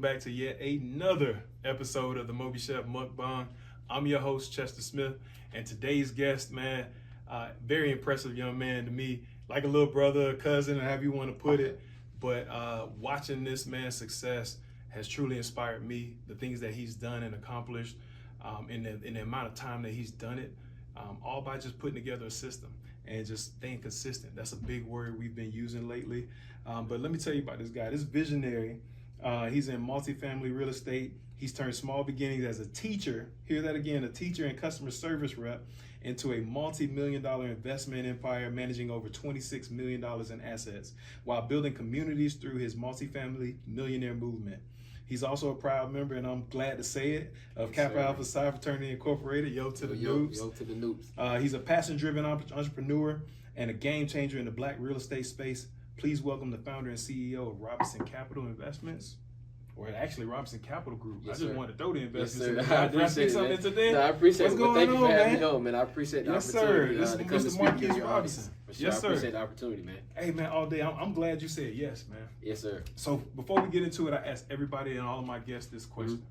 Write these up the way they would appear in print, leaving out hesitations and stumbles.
back to yet another episode of the MobiChef Mukbang. I'm your host, Chester Smith, and today's guest, man, very impressive young man to me, like a little brother, a cousin, or however you want to put it. But watching this man's success has truly inspired me. The things that he's done and accomplished in the amount of time that he's done it, all by just putting together a system and just staying consistent. That's a big word we've been using lately. But let me tell you about this guy, this visionary. He's in multifamily real estate. He's turned small beginnings as a teacher, hear that again, a teacher and customer service rep, into a multi-million-dollar investment empire managing over $26 million in assets while building communities through his multifamily millionaire movement. He's also a proud member, and I'm glad to say it, of Kappa Alpha Psi Fraternity Incorporated. Yo to the noobs. Yo to the noobs. He's a passion-driven entrepreneur and a game changer in the black real estate space. Please welcome the founder and CEO of Robinson Capital Investments, or actually Robinson Capital Group. Yes, I just sir. wanted to throw the investments Yes, in sir. there. I appreciate it, man. Today? No, I appreciate What's it. going Thank you for on, having man? me on, man. I appreciate the Yes, opportunity. sir. This to is come Mr. and speak Marquis to your Robinson. audience. For sure. Yes, I sir. appreciate the opportunity, man. Hey, man, all day. I'm glad you said yes, man. Yes, sir. So before we get into it, I ask everybody and all of my guests this question.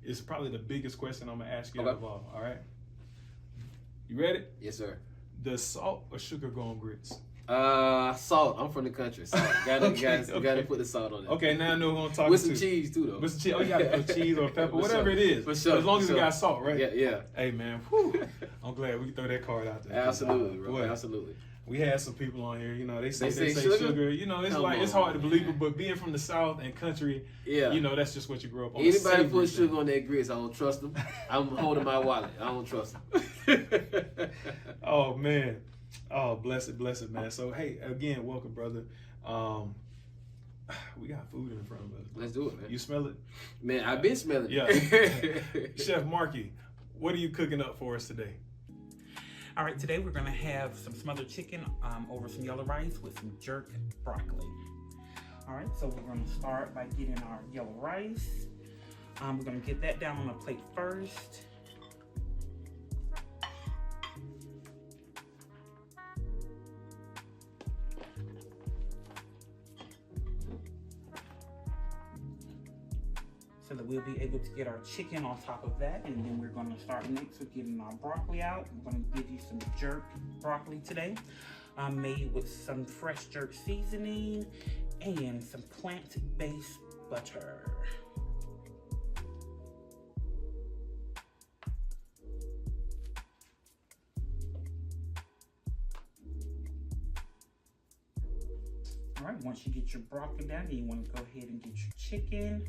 It's probably the biggest question I'm going to ask you out of all right? You ready? Yes, sir. Does salt or sugar go on grits? Salt. I'm from the country. Salt. Gotta Okay. put the salt on it. Okay, now I know who I'm talking With to. some cheese too, though. With some cheese. Oh, you got to put cheese or pepper, For whatever sure. it is. For sure. As long as For it sure. got salt, right? Yeah. Hey, man, whew, I'm glad we can throw that card out there. Absolutely, bro. Boy, Absolutely. we had some people on here, you know, they say sugar? sugar. You know, it's Come like, it's on, hard to believe it, but being from the South and country, Yeah. you know, that's just what you grew up on. Anybody put sugar on their grits, I don't trust them. I'm holding my wallet. I don't trust them. Oh, man. Oh, bless it, man. So, hey, again, welcome, brother. We got food in front of us. Let's do it, man. You smell it? Man, I've been smelling Yeah. it. Chef Markie, what are you cooking up for us today? All right, today we're gonna have some smothered chicken over some yellow rice with some jerk broccoli. All right, so we're gonna start by getting our yellow rice. We're gonna get that down on a plate first. So that we'll be able to get our chicken on top of that. And then we're gonna start next with getting our broccoli out. I'm gonna give you some jerk broccoli today. Made with some fresh jerk seasoning and some plant-based butter. All right, once you get your broccoli down, then you wanna go ahead and get your chicken.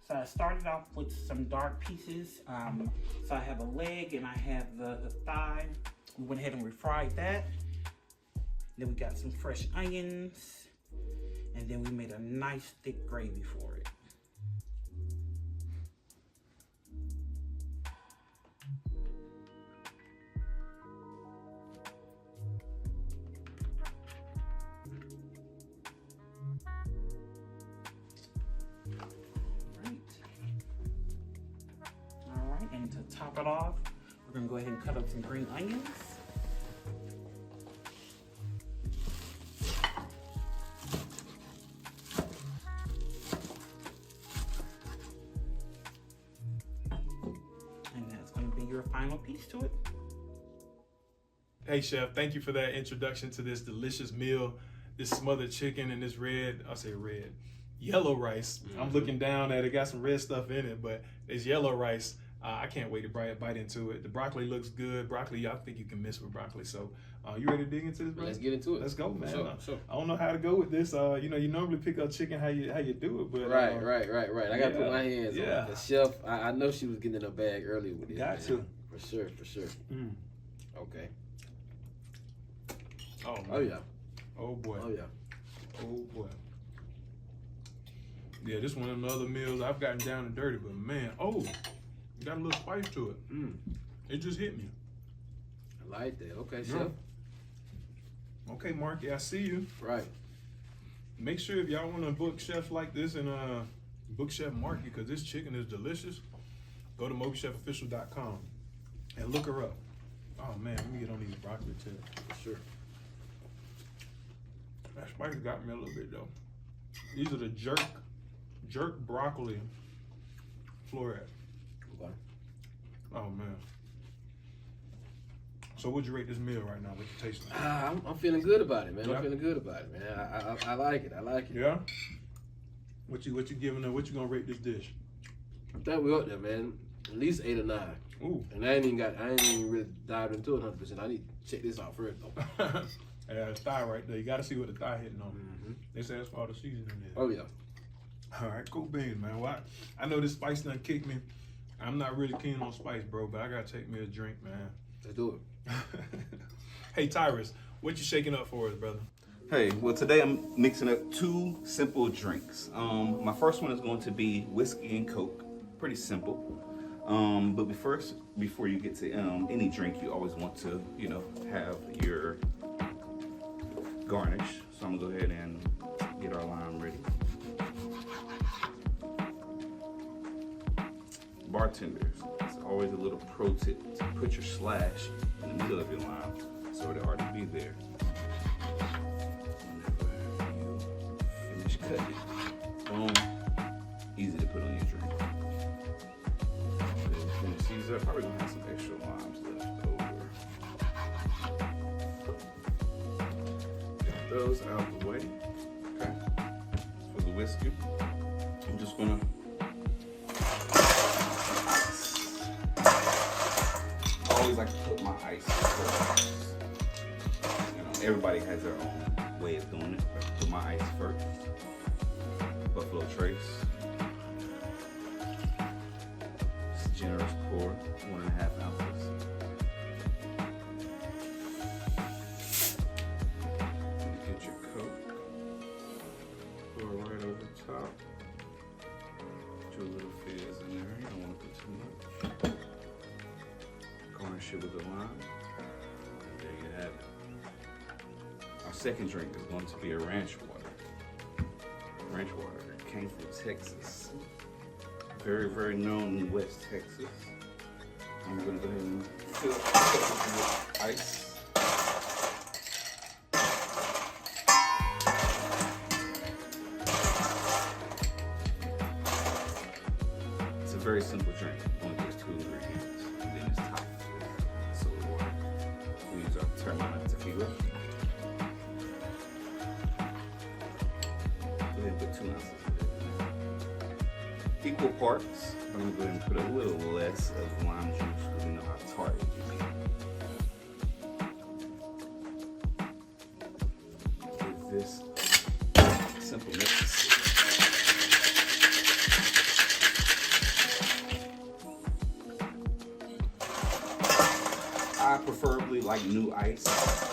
So I started off with some dark pieces. So I have a leg and I have the thigh. We went ahead and refried that. Then we got some fresh onions. And then we made a nice thick gravy for it. And to top it off, we're gonna go ahead and cut up some green onions. And that's gonna be your final piece to it. Hey, Chef, thank you for that introduction to this delicious meal, this smothered chicken and this yellow rice. I'm looking down at it, got some red stuff in it, but it's yellow rice. I can't wait to bite into it. The broccoli looks good. Broccoli, I think you can miss with broccoli. So, you ready to dig into this, bro? Let's get into it. Let's go, man. Sure. I don't know how to go with this. You know, you normally pick up chicken how you do it, but Right. I gotta put my hands on Yeah. it. The chef, I know she was getting in her bag earlier with this. Got to. For sure. Okay. Oh, man. Oh yeah. Oh boy. Oh yeah. Oh boy. Yeah, this one of the other meals I've gotten down and dirty, but man, got a little spice to it. It just hit me. I like that. Okay, Yeah. chef. Okay, Markie, I see you. Right. Make sure if y'all want to book chefs like this and book Chef Markie, because this chicken is delicious, go to MobiChefOfficial.com and look her up. Oh man, let me get on these broccoli too. For sure. That spice got me a little bit though. These are the jerk broccoli floor at. Okay. Oh man. So would you rate this meal right now? What you tasting? I'm feeling good about it, man. Yeah. I'm feeling good about it, man. I like it. I like it. Yeah. What you giving her? What you gonna rate this dish? I think we up there, man. At least 8 or 9. Ooh. And I ain't even really dived into it 100%. I need to check this out first, though. Yeah, the thigh right there. You got to see what the thigh hitting on. Mm-hmm. They say that's for all the seasoning in there. Oh yeah. All right, cool beans, man. Well, I know this spice done kicked me. I'm not really keen on spice, bro, but I gotta take me a drink, man. Let's do it. Hey, Tyrus, what you shaking up for us, brother? Hey, well today I'm mixing up 2 simple drinks. My first one is going to be whiskey and Coke. Pretty simple. But before you get to any drink, you always want to, have your garnish. So I'm gonna go ahead and get our lime ready. Bartenders, it's always a little pro tip to put your slash in the middle of your lime so it ought to be there. Whenever you finish cutting it, boom, easy to put on your drink. Then finish these up, probably gonna have some extra limes left over. Get those out of the way. Okay. For the whiskey, I'm just gonna always like to put my ice first. Everybody has their own way of doing it. I put my ice first. Buffalo Trace. Just a generous pour, 1.5 ounces. Get your Coke. Pour it right over the top. Put your little fizz in there. You don't want to put too much. Garnish it with a lime. And there you have it. Our second drink is going to be a ranch water. Ranch water came from Texas. Very, very known in West Texas. I'm going to go ahead and fill it with ice. It's a very simple drink. Only there's 2 ingredients. And then it's topped with soda water. We use our Termina tequila. Go ahead and put 2 ounces of it in there. Equal parts. I'm going to go ahead and put a little less of lime juice because we know how tart it can be. Give this a simple mix. I preferably like new ice.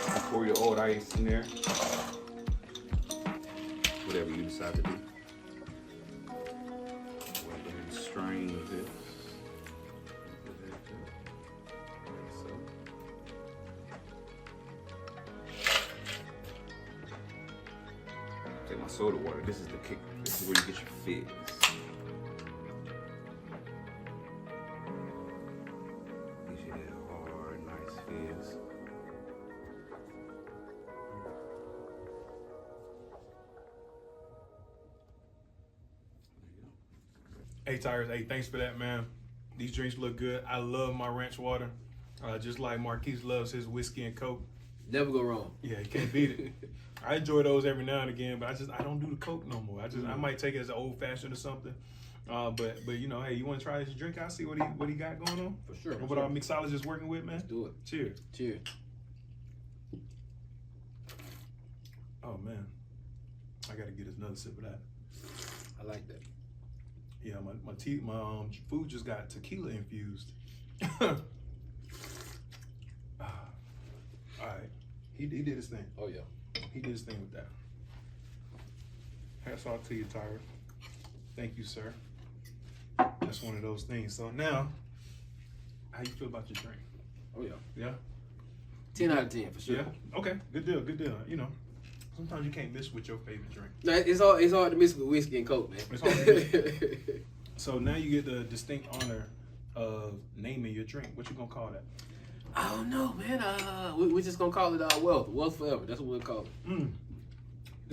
You pour your old ice in there. Whatever you decide to do. Go ahead and strain this. Like so. Take my soda water. This is the kicker. This is where you get your fizz. Hey, Tyrus, hey, thanks for that, man. These drinks look good. I love my ranch water. Just like Marquis loves his whiskey and Coke. Never go wrong. Yeah, you can't beat it. I enjoy those every now and again, but I don't do the Coke no more. I might take it as an old fashioned or something. But you know, hey, you want to try this drink? I see what he got going on. For sure. What our mixologist working with, man. Let's do it. Cheers. Cheers. Oh man, I gotta get another sip of that. I like that. Yeah, my food just got tequila infused. All right, he did his thing. Oh yeah. He did his thing with that. Hats off to you, Tyrus. Thank you, sir. That's one of those things. So now, how you feel about your drink? Oh yeah. Yeah? 10 out of 10 for sure. Yeah? Okay, good deal, good deal. You know, sometimes you can't miss with your favorite drink. No, it's hard to miss with whiskey and Coke, man. It's hard to miss. So now you get the distinct honor of naming your drink. What you gonna call that? I don't know, man. We just gonna call it Wealth. Wealth Forever. That's what we'll call it.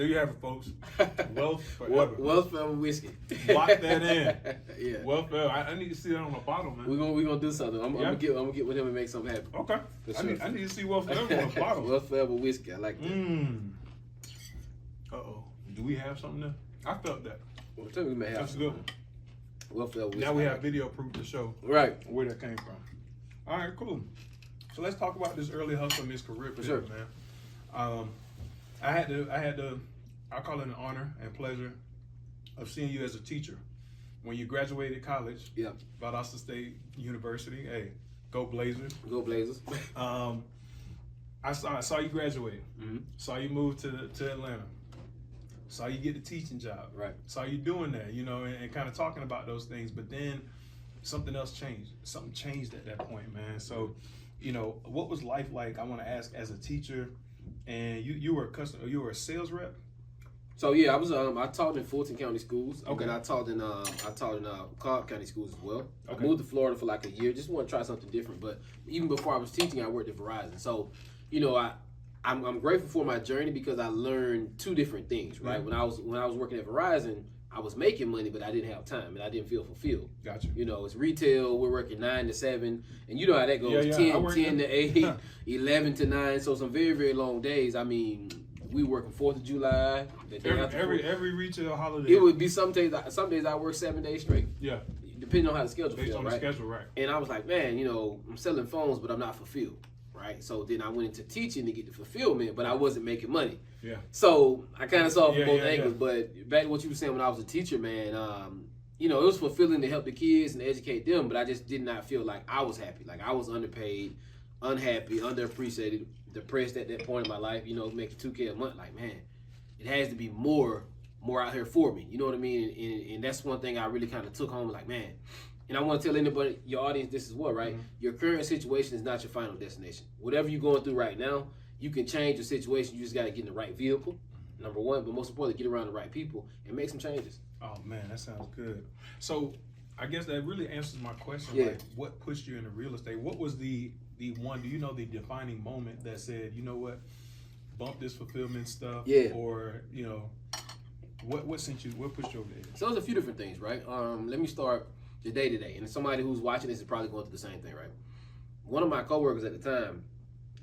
There you have it, folks. Wealth forever. Wealth forever whiskey. Lock that in. Yeah. Wealth forever. I need to see that on the bottle, man. We gonna do something. I'm gonna get with him and make something happen. Okay. For sure. I need to see wealth forever on the bottle. Wealth forever whiskey. I like that. Uh-oh. Do we have something there? I felt that. Well, tell me we may have That's something. good. Wealth forever whiskey. Now we have video proof to show Right. where that came from. All right, cool. So let's talk about this early hustle in his career, For sure. man. I call it an honor and pleasure of seeing you as a teacher. When you graduated college, Yeah. Valdosta State University, hey, go Blazers. Go Blazers. I saw you graduate. Mm-hmm. Saw you move to Atlanta. Saw you get the teaching job. Right. Saw you doing that, and kind of talking about those things. But then something else changed. Something changed at that point, man. So, what was life like? I want to ask, as a teacher, and you were a sales rep. So yeah, I taught in Fulton County schools. Okay. And I taught in Cobb County schools as well. Okay. I moved to Florida for like a year, just want to try something different. But even before I was teaching, I worked at Verizon. So, I'm grateful for my journey because I learned two different things. Right. Yeah. When I was working at Verizon, I was making money, but I didn't have time and I didn't feel fulfilled. Gotcha. It's retail. We're working 9 to 7, and you know how that goes. Yeah, 10 to 8, 11 to 9. So some very, very long days. I mean, we working 4th of July. The day after Every retail holiday. it would be some days I work 7 days straight. Yeah. Depending on how the schedule Based feels, on the right? schedule, right. And I was like, man, I'm selling phones, but I'm not fulfilled, right? So then I went into teaching to get the fulfillment, but I wasn't making money. Yeah. So I kind of saw it from both Yeah. angles. But back to what you were saying when I was a teacher, man, it was fulfilling to help the kids and educate them, but I just did not feel like I was happy. Like I was underpaid, unhappy, underappreciated, depressed at that point in my life, making $2K a month. Like, man, it has to be more out here for me. You know what I mean? And that's one thing I really kind of took home, like, man. And I want to tell anybody, your audience, this is what, right? Mm-hmm. Your current situation is not your final destination. Whatever you're going through right now, you can change your situation. You just got to get in the right vehicle, number one. But most importantly, get around the right people and make some changes. Oh, man, that sounds good. So I guess that really answers my question. Yeah. Like, what pushed you into real estate? What was the one, the defining moment that said, you know what, bump this fulfillment stuff? Yeah. Or, what pushed you over there? So there's a few different things, right? Let me start the day-to-day. And somebody who's watching this is probably going through the same thing, right? One of my coworkers at the time,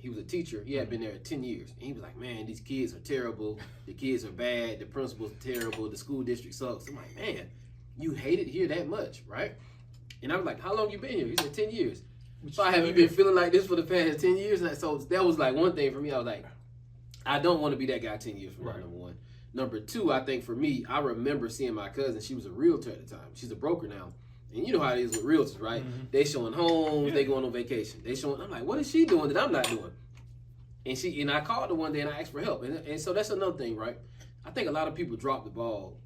he was a teacher. He had been there 10 years. And he was like, man, these kids are terrible. The kids are bad. The principal's terrible. The school district sucks. I'm like, man, you hate it here that much, right? And I was like, how long you been here? He said, 10 years. So have you been feeling like this for the past 10 years? And so that was like one thing for me. I was like, I don't want to be that guy 10 years from now, number one. Number two, I think for me, I remember seeing my cousin. She was a realtor at the time. She's a broker now. And you know how it is with realtors, right? Mm-hmm. They showing homes, they going on vacation. I'm like, what is she doing that I'm not doing? And I called her one day and I asked for help. And so that's another thing, right? I think a lot of people drop the ball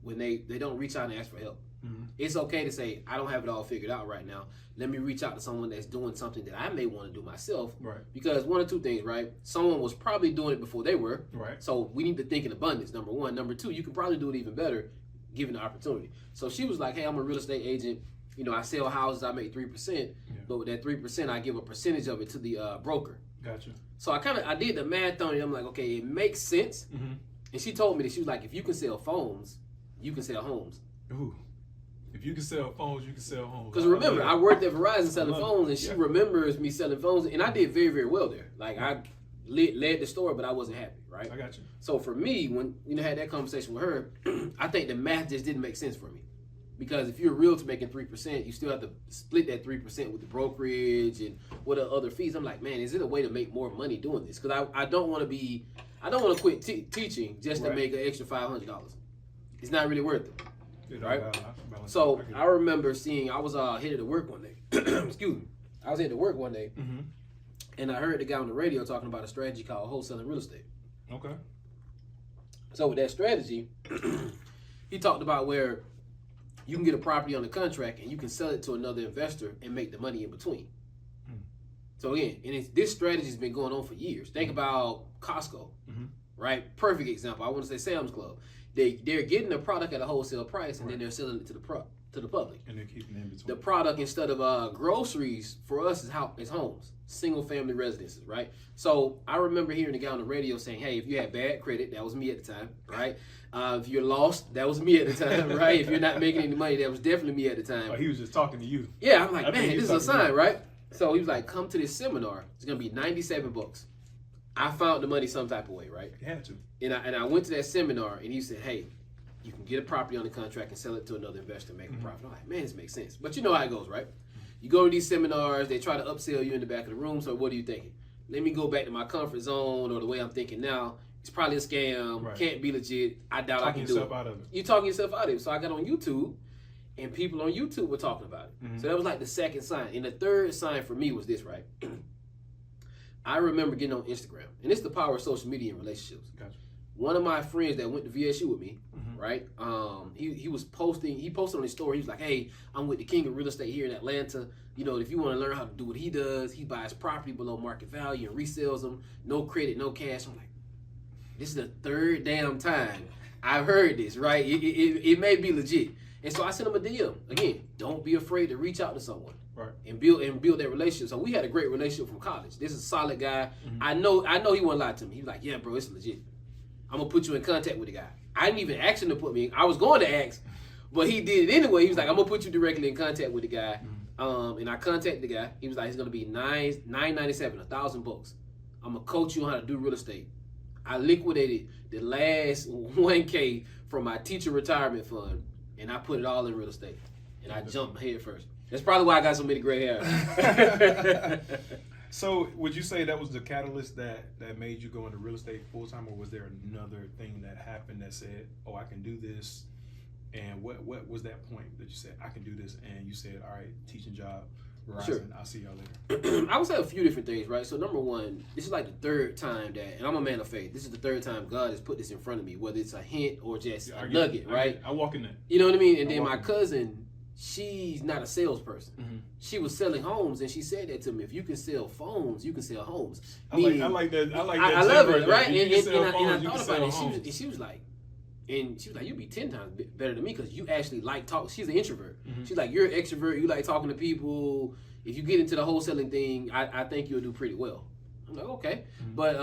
when they don't reach out and ask for help. Mm-hmm. It's okay to say, I don't have it all figured out right now. Let me reach out to someone that's doing something that I may want to do myself. Right. Because one or two things, right? Someone was probably doing it before they were. Right. So we need to think in abundance, number one. Number two, you can probably do it even better given the opportunity. So she was like, hey, I'm a real estate agent. I sell houses, I make 3%. But with that 3%, I give a percentage of it to the broker. Gotcha. So I did the math on it. I'm like, okay, it makes sense. Mm-hmm. And she told me that she was like, if you can sell phones, you can sell homes. Ooh. If you can sell phones, you can sell homes. Because remember, I worked at Verizon selling phones, and she remembers me selling phones, and I did very, very well there. Like, I led the store, but I wasn't happy, right? I got you. So for me, when had that conversation with her, I think the math just didn't make sense for me. Because if you're a realtor making 3%, you still have to split that 3% with the brokerage and what are other fees. I'm like, man, is it a way to make more money doing this? Because I don't want to quit teaching just to make an extra $500. It's not really worth it, right? So I remember I was headed to work one day. Excuse me. I was headed to work one day, mm-hmm. and I heard the guy on the radio talking about a strategy called wholesaling real estate. Okay. So with that strategy, he talked about where you can get a property on the contract and you can sell it to another investor and make the money in between. Mm. So again, this strategy has been going on for years. Think about Costco, mm-hmm. right? Perfect example. I want to say Sam's Club. They're getting a product at a wholesale price and then they're selling it to to the public. And they're keeping in between. The product, instead of groceries, for us is homes, single family residences, right? So I remember hearing the guy on the radio saying, hey, if you had bad credit, that was me at the time, right? If you're lost, that was me at the time, right? If you're not making any money, that was definitely me at the time. Oh, he was just talking to you. Yeah, I'm like, I think man, he this was is a talking to sign, you. right? So he was like, come to this seminar. It's gonna be $97. I found the money some type of way, right? You had to. And I went to that seminar, and he said, hey, you can get a property on the contract and sell it to another investor and make a profit. I'm like, man, this makes sense. But you know how it goes, right? You go to these seminars, they try to upsell you in the back of the room, so what are you thinking? Let me go back to my comfort zone, or the way I'm thinking now. It's probably a scam, Right. Can't be legit. I doubt I Talking can do yourself it. out of it. You're talking yourself out of it. So I got on YouTube, and people on YouTube were talking about it. So that was like the second sign. And the third sign for me was this, right? I remember getting on Instagram, and it's the power of social media and relationships. Gotcha. One of my friends that went to VSU with me, right? He was posting. He posted on his story. He was like, "Hey, I'm with the king of real estate here in Atlanta. You know, if you want to learn how to do what he does, he buys property below market value and resells them. No credit, no cash." I'm like, this is the third damn time I've heard this, right? It may be legit. And so I sent him a DM. Again, don't be afraid to reach out to someone. Right. And build that relationship. So we had a great relationship from college. This is a solid guy. I know he wouldn't lie to me. He was like, yeah, bro, it's legit. I'm gonna put you in contact with the guy. I didn't even ask him to put me in. I was going to ask, but he did it anyway. He was like, I'm gonna put you directly in contact with the guy. And I contacted the guy. He was like, it's gonna be $997, $1,000. I'm gonna coach you on how to do real estate. I liquidated the last $1K from my teacher retirement fund, and I put it all in real estate. And I jumped head first. That's probably why I got so many gray hairs. So would you say that was the catalyst that made you go into real estate full time, or was there another thing that happened that said, oh, I can do this? And what was that point that you said, I can do this? And you said, all right, teaching job, Verizon, Sure. I'll see y'all later. I would say a few different things, right? So number one, this is like the third time that, and I'm a man of faith, this is the third time God has put this in front of me, whether it's a hint or just Yeah, I a get nugget, it. right? I walk in there. You know what I mean? And I then walk my in. cousin, she's not a salesperson. She was selling homes, and she said that to me. If you can sell phones, you can sell homes. I like that. I like that. I love tip it, right? there. You can sell And I phones, you thought can about it. sell And homes. she was like, you'd be 10 times better than me because you actually like talk. She's an introvert. She's like, you're an extrovert. You like talking to people. If you get into the wholesaling thing, I think you'll do pretty well. I'm like, okay. But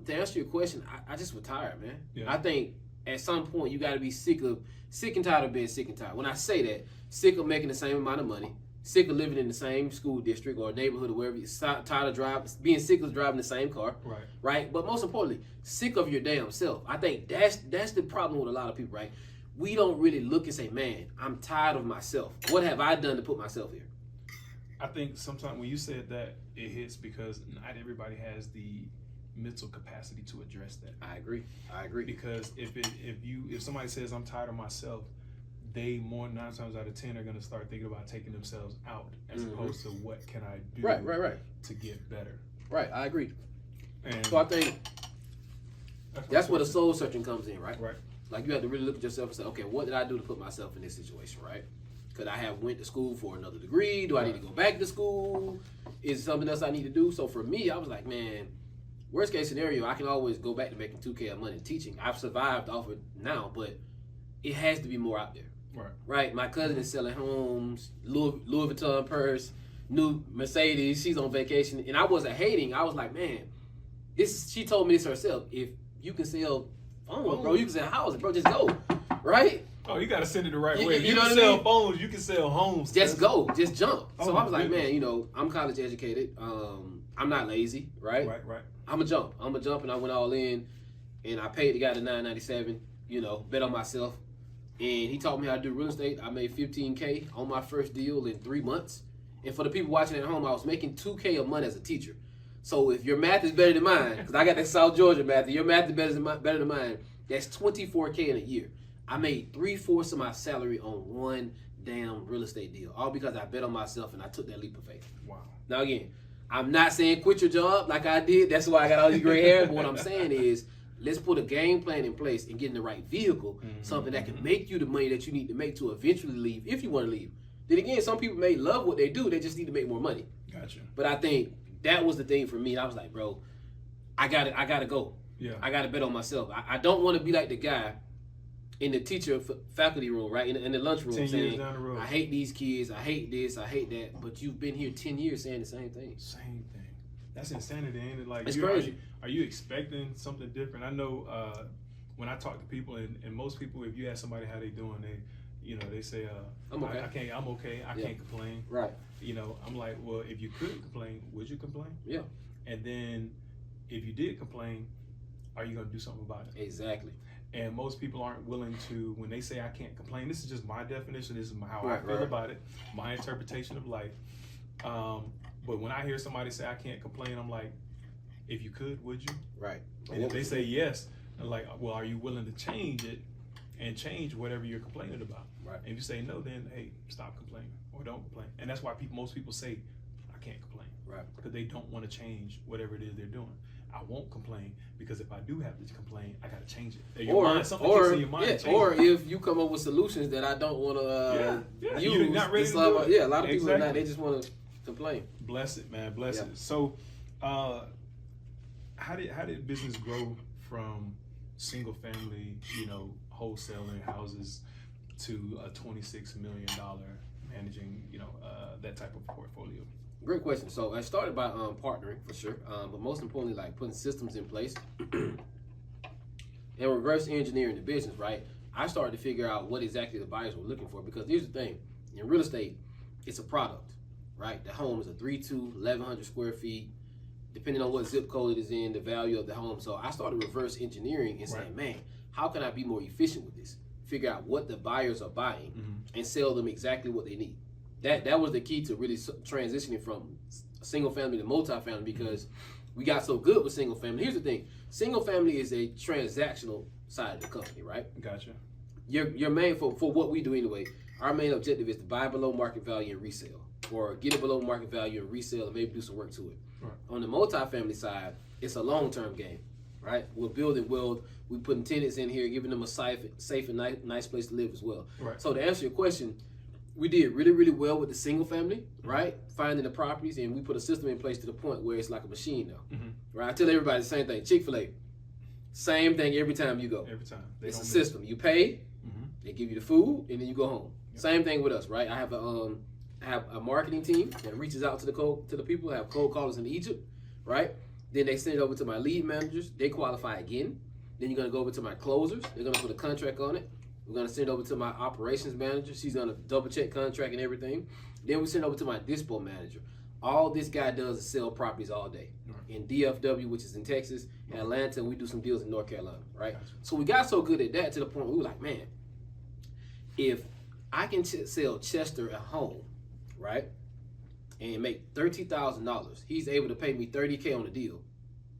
to answer your question, I just retired, man. Yeah. I think at some point you got to be sick and tired of being sick and tired. When I say that, sick of making the same amount of money, sick of living in the same school district or neighborhood or wherever you're tired of driving, being sick of driving the same car, right? But most importantly, sick of your damn self. I think that's the problem with a lot of people, right? We don't really look and say, man, I'm tired of myself. What have I done to put myself here? I think sometimes when you said that, it hits because not everybody has the mental capacity to address that. I agree. Because if somebody says I'm tired of myself, they more 9 times out of 10 are going to start thinking about taking themselves out as opposed to what can I do Right. to get better. Right, I agree. And So I think that's where the soul searching comes in, right? Right. Like you have to really look at yourself and say, okay, what did I do to put myself in this situation, right? Could I have went to school for another degree? Do I need to go back to school? Is something else I need to do? So for me, I was like, man, worst case scenario, I can always go back to making $2K a month in teaching. I've survived off it now, but it has to be more out there. Right. My cousin is selling homes, Louis Vuitton purse, new Mercedes. She's on vacation, and I wasn't hating. I was like, man, she told me this herself. If you can sell phones, bro, you can sell houses, bro. Just go, right? Oh, you got to send it the right way. If You you know can what I sell mean? phones, you can sell homes. Just go, just jump. Oh, So I was like, goodness. man, I'm college educated. I'm not lazy, right? Right. I'm a jump, and I went all in, and I paid the guy the $997. Bet on myself. And he taught me how to do real estate. I made $15K on my first deal in 3 months. And for the people watching at home, I was making $2K a month as a teacher. So if your math is better than mine, because I got that South Georgia math, and your math is better than mine, that's $24K in a year. I made 3/4 of my salary on one damn real estate deal, all because I bet on myself and I took that leap of faith. Wow. Now again, I'm not saying quit your job like I did. That's why I got all these gray hair. But what I'm saying is, let's put a game plan in place and get in the right vehicle, something that can make you the money that you need to make to eventually leave, if you want to leave. Then again, some people may love what they do. They just need to make more money. Gotcha. But I think that was the thing for me. I was like, bro, I gotta go. Yeah. I gotta bet on myself. I don't want to be like the guy in the teacher faculty room, right? In the lunchroom 10 years saying, down the road. I hate these kids, I hate this, I hate that, but you've been here 10 years saying the same thing. Same thing. That's insanity, ain't it? Like, It's crazy. Are you expecting something different? I know when I talk to people, and most people, if you ask somebody how they doing, they say, I'm okay. I'm okay. I can't complain. Right. I'm like, well, if you could complain, would you complain? Yeah. And then if you did complain, are you going to do something about it? Exactly. And most people aren't willing to, when they say I can't complain, this is just my definition, this is how Right, I feel right. about it, my interpretation of life. But when I hear somebody say I can't complain, I'm like, if you could, would you? Right. And if they say yes, I'm like, well, are you willing to change it and change whatever you're complaining about? Right. And if you say no, then hey, stop complaining or don't complain. And that's why most people say I can't complain. Right. Because they don't want to change whatever it is they're doing. I won't complain because if I do have to complain, I got to change it. Something gets in your mind. Yeah, change or it. if you come up with solutions that I don't want to Yeah. use, You're not ready it's to like, do it. yeah, a lot of people are not. Exactly. They just want to complain. Bless it, man. Bless Yeah. it. So, how did business grow from single family, wholesaling houses to a $26 million managing, that type of portfolio? Great question. So I started by partnering for sure, but most importantly, like putting systems in place and reverse engineering the business. Right. I started to figure out what exactly the buyers were looking for, because here's the thing: in real estate, it's a product, right? The home is a 3-2, 1,100 square feet. Depending on what zip code it is in, the value of the home. So I started reverse engineering and saying, man, how can I be more efficient with this? Figure out what the buyers are buying and sell them exactly what they need. That was the key to really transitioning from single family to multifamily, because we got so good with single family. Here's the thing: single family is a transactional side of the company, right? Gotcha. Your main for what we do anyway. Our main objective is to buy below market value and resell, or get it below market value and resell, and maybe do some work to it. Right. On the multifamily side, it's a long-term game, right? We're building wealth. We're putting tenants in here, giving them a safe and nice place to live as well. Right. So to answer your question, we did really, really well with the single family, right? Finding the properties, and we put a system in place to the point where it's like a machine now, right? I tell everybody the same thing. Chick-fil-A, same thing every time you go. Every time. It's a system. You pay, they give you the food, and then you go home. Yep. Same thing with us, right? I have a marketing team that reaches out to the people. I have cold callers in Egypt, right? Then they send it over to my lead managers. They qualify again. Then you're gonna go over to my closers. They're gonna put a contract on it. We're gonna send it over to my operations manager. She's gonna double check contract and everything. Then we send it over to my dispo manager. All this guy does is sell properties all day. In DFW, which is in Texas, in Atlanta, and we do some deals in North Carolina, right? Gotcha. So we got so good at that to the point where we were like, man, if I can sell Chester a home, right, and make $30,000, he's able to pay me $30K on the deal.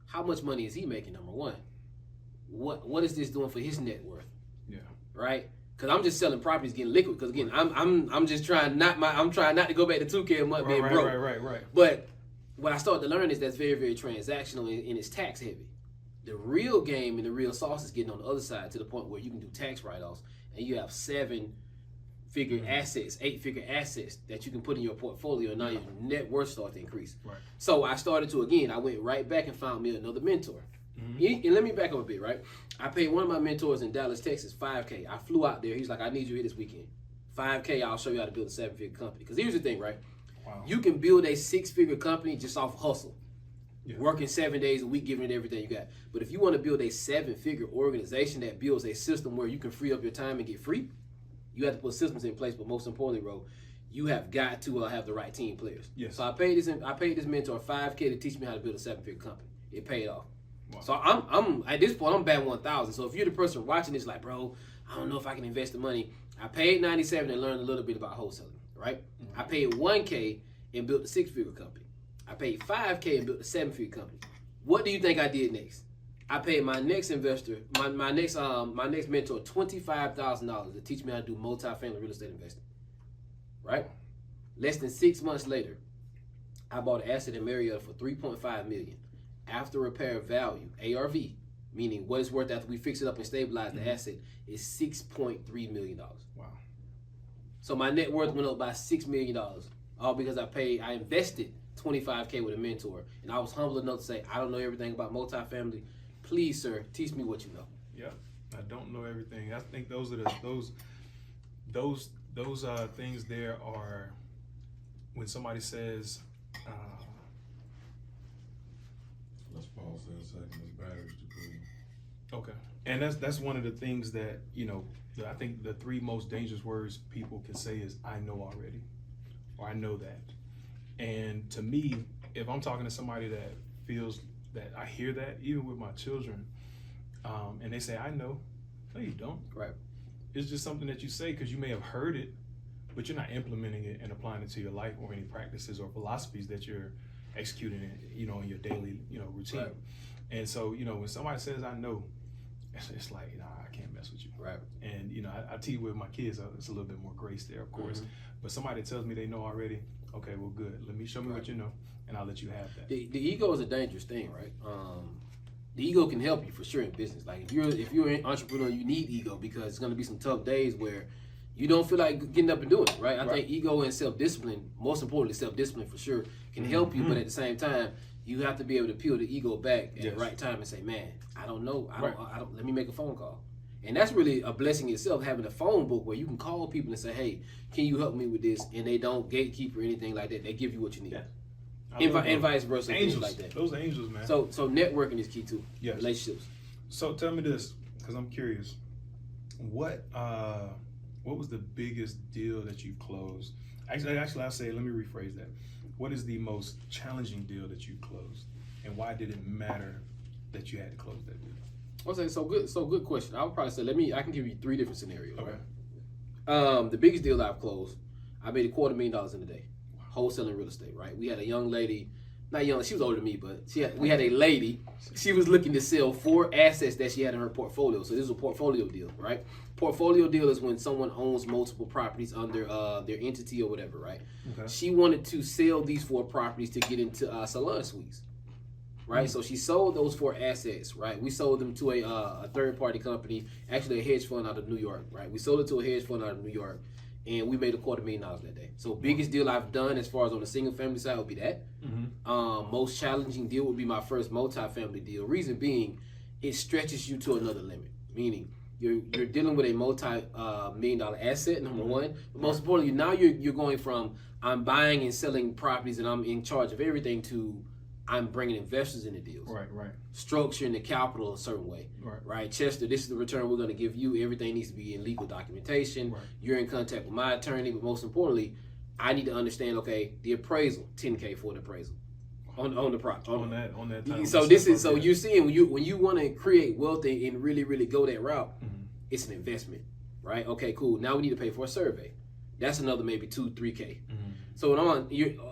How much money is he making? Number one, what is this doing for his net worth? Yeah. Right? Because I'm just selling properties, getting liquid. Because again, I'm just trying not to go back to 2K a month being broke. Right. But what I started to learn is that's very, very transactional and it's tax heavy. The real game and the real sauce is getting on the other side to the point where you can do tax write-offs and you have 7-figure assets, 8-figure assets that you can put in your portfolio, and now your net worth starts to increase. Right. So I went right back and found me another mentor. And let me back up a bit, right? I paid one of my mentors in Dallas, Texas, $5K. I flew out there. He's like, I need you here this weekend. $5K, I'll show you how to build a 7-figure company. Because here's the thing, right? Wow. You can build a 6-figure company just off hustle. Yeah. Working 7 days a week, giving it everything you got. But if you want to build a 7-figure organization that builds a system where you can free up your time and get free, you have to put systems in place. But most importantly, bro, you have got to have the right team players. Yes. So I paid this mentor $5K to teach me how to build a 7-figure company. It paid off. Wow. So I'm at this point I'm batting 1,000. So if you're the person watching this, like, bro, I don't know if I can invest the money. I paid $97 and learned a little bit about wholesaling, right? I paid $1K and built a 6-figure company. I paid $5K and built a 7-figure company. What do you think I did next? I paid my next investor, my next mentor, $25,000 to teach me how to do multifamily real estate investing. Right? Less than 6 months later, I bought an asset in Marietta for $3.5 million. After repair value, ARV, meaning what it's worth after we fix it up and stabilize the asset, is $6.3 million. Wow. So my net worth went up by $6 million, all because I invested $25K with a mentor, and I was humble enough to say, I don't know everything about multifamily. Please, sir, teach me what you know. Yeah, I don't know everything. I think those are those things there are when somebody says, Let's pause there a second. This battery's depleting. okay. And that's one of the things that, I think the 3 most dangerous words people can say is, I know already, or I know that. And to me, if I'm talking to somebody that feels that I hear that, even with my children, and they say, I know, no, you don't. Right. It's just something that you say because you may have heard it, but you're not implementing it and applying it to your life or any practices or philosophies that you're executing in, in your daily, routine. Right. And so, when somebody says, I know, it's like, nah, I can't mess with you. Right. And, I teach with my kids, it's a little bit more grace there, of course. Mm-hmm. But somebody tells me they know already, okay, well, good. Show me what you know, and I'll let you have that. The ego is a dangerous thing, right? The ego can help you for sure in business. Like if you're an entrepreneur, you need ego because it's going to be some tough days where you don't feel like getting up and doing it, right? I think ego and self-discipline, most importantly self-discipline for sure, can help you, but at the same time, you have to be able to peel the ego back at the right time and say, man, I don't know. I don't, let me make a phone call. And that's really a blessing itself, having a phone book where you can call people and say, hey, can you help me with this? And they don't gatekeep or anything like that. They give you what you need. Yeah. And vice versa, angels, things like that. Those angels, man. So networking is key too. Yes. Relationships. So tell me this, because I'm curious. What was the biggest deal that you closed? Actually, I'll say, let me rephrase that. What is the most challenging deal that you closed, and why did it matter that you had to close that deal? Okay, so good question. I would probably say, I can give you 3 different scenarios. Okay. Right? The biggest deal I've closed, I made $250,000 in a day, wholesaling real estate. Right? We had a young lady, not young, she was older than me, but we had a lady. She was looking to sell 4 assets that she had in her portfolio. So this is a portfolio deal, right? Portfolio deal is when someone owns multiple properties under their entity or whatever, right? Okay. She wanted to sell these 4 properties to get into salon suites, right? Mm-hmm. So she sold those 4 assets, right? We sold them to a third-party company, actually a hedge fund out of New York, right? We sold it to a hedge fund out of New York, and we made $250,000 that day. So biggest deal I've done as far as on the single-family side would be that. Mm-hmm. Most challenging deal would be my first multifamily deal. Reason being, it stretches you to another limit, meaning you're dealing with a multi-million-dollar asset, number one. But most importantly, now you're going from I'm buying and selling properties and I'm in charge of everything to I'm bringing investors into deals. Right. Structuring the capital a certain way. Right. Chester, this is the return we're going to give you. Everything needs to be in legal documentation. Right. You're in contact with my attorney, but most importantly, I need to understand, okay, the appraisal, $10K for the appraisal. On the property. On that time. So you're seeing when you want to create wealth and really, really go that route, it's an investment, right? Okay, cool. Now we need to pay for a survey. That's another maybe $2-3K. So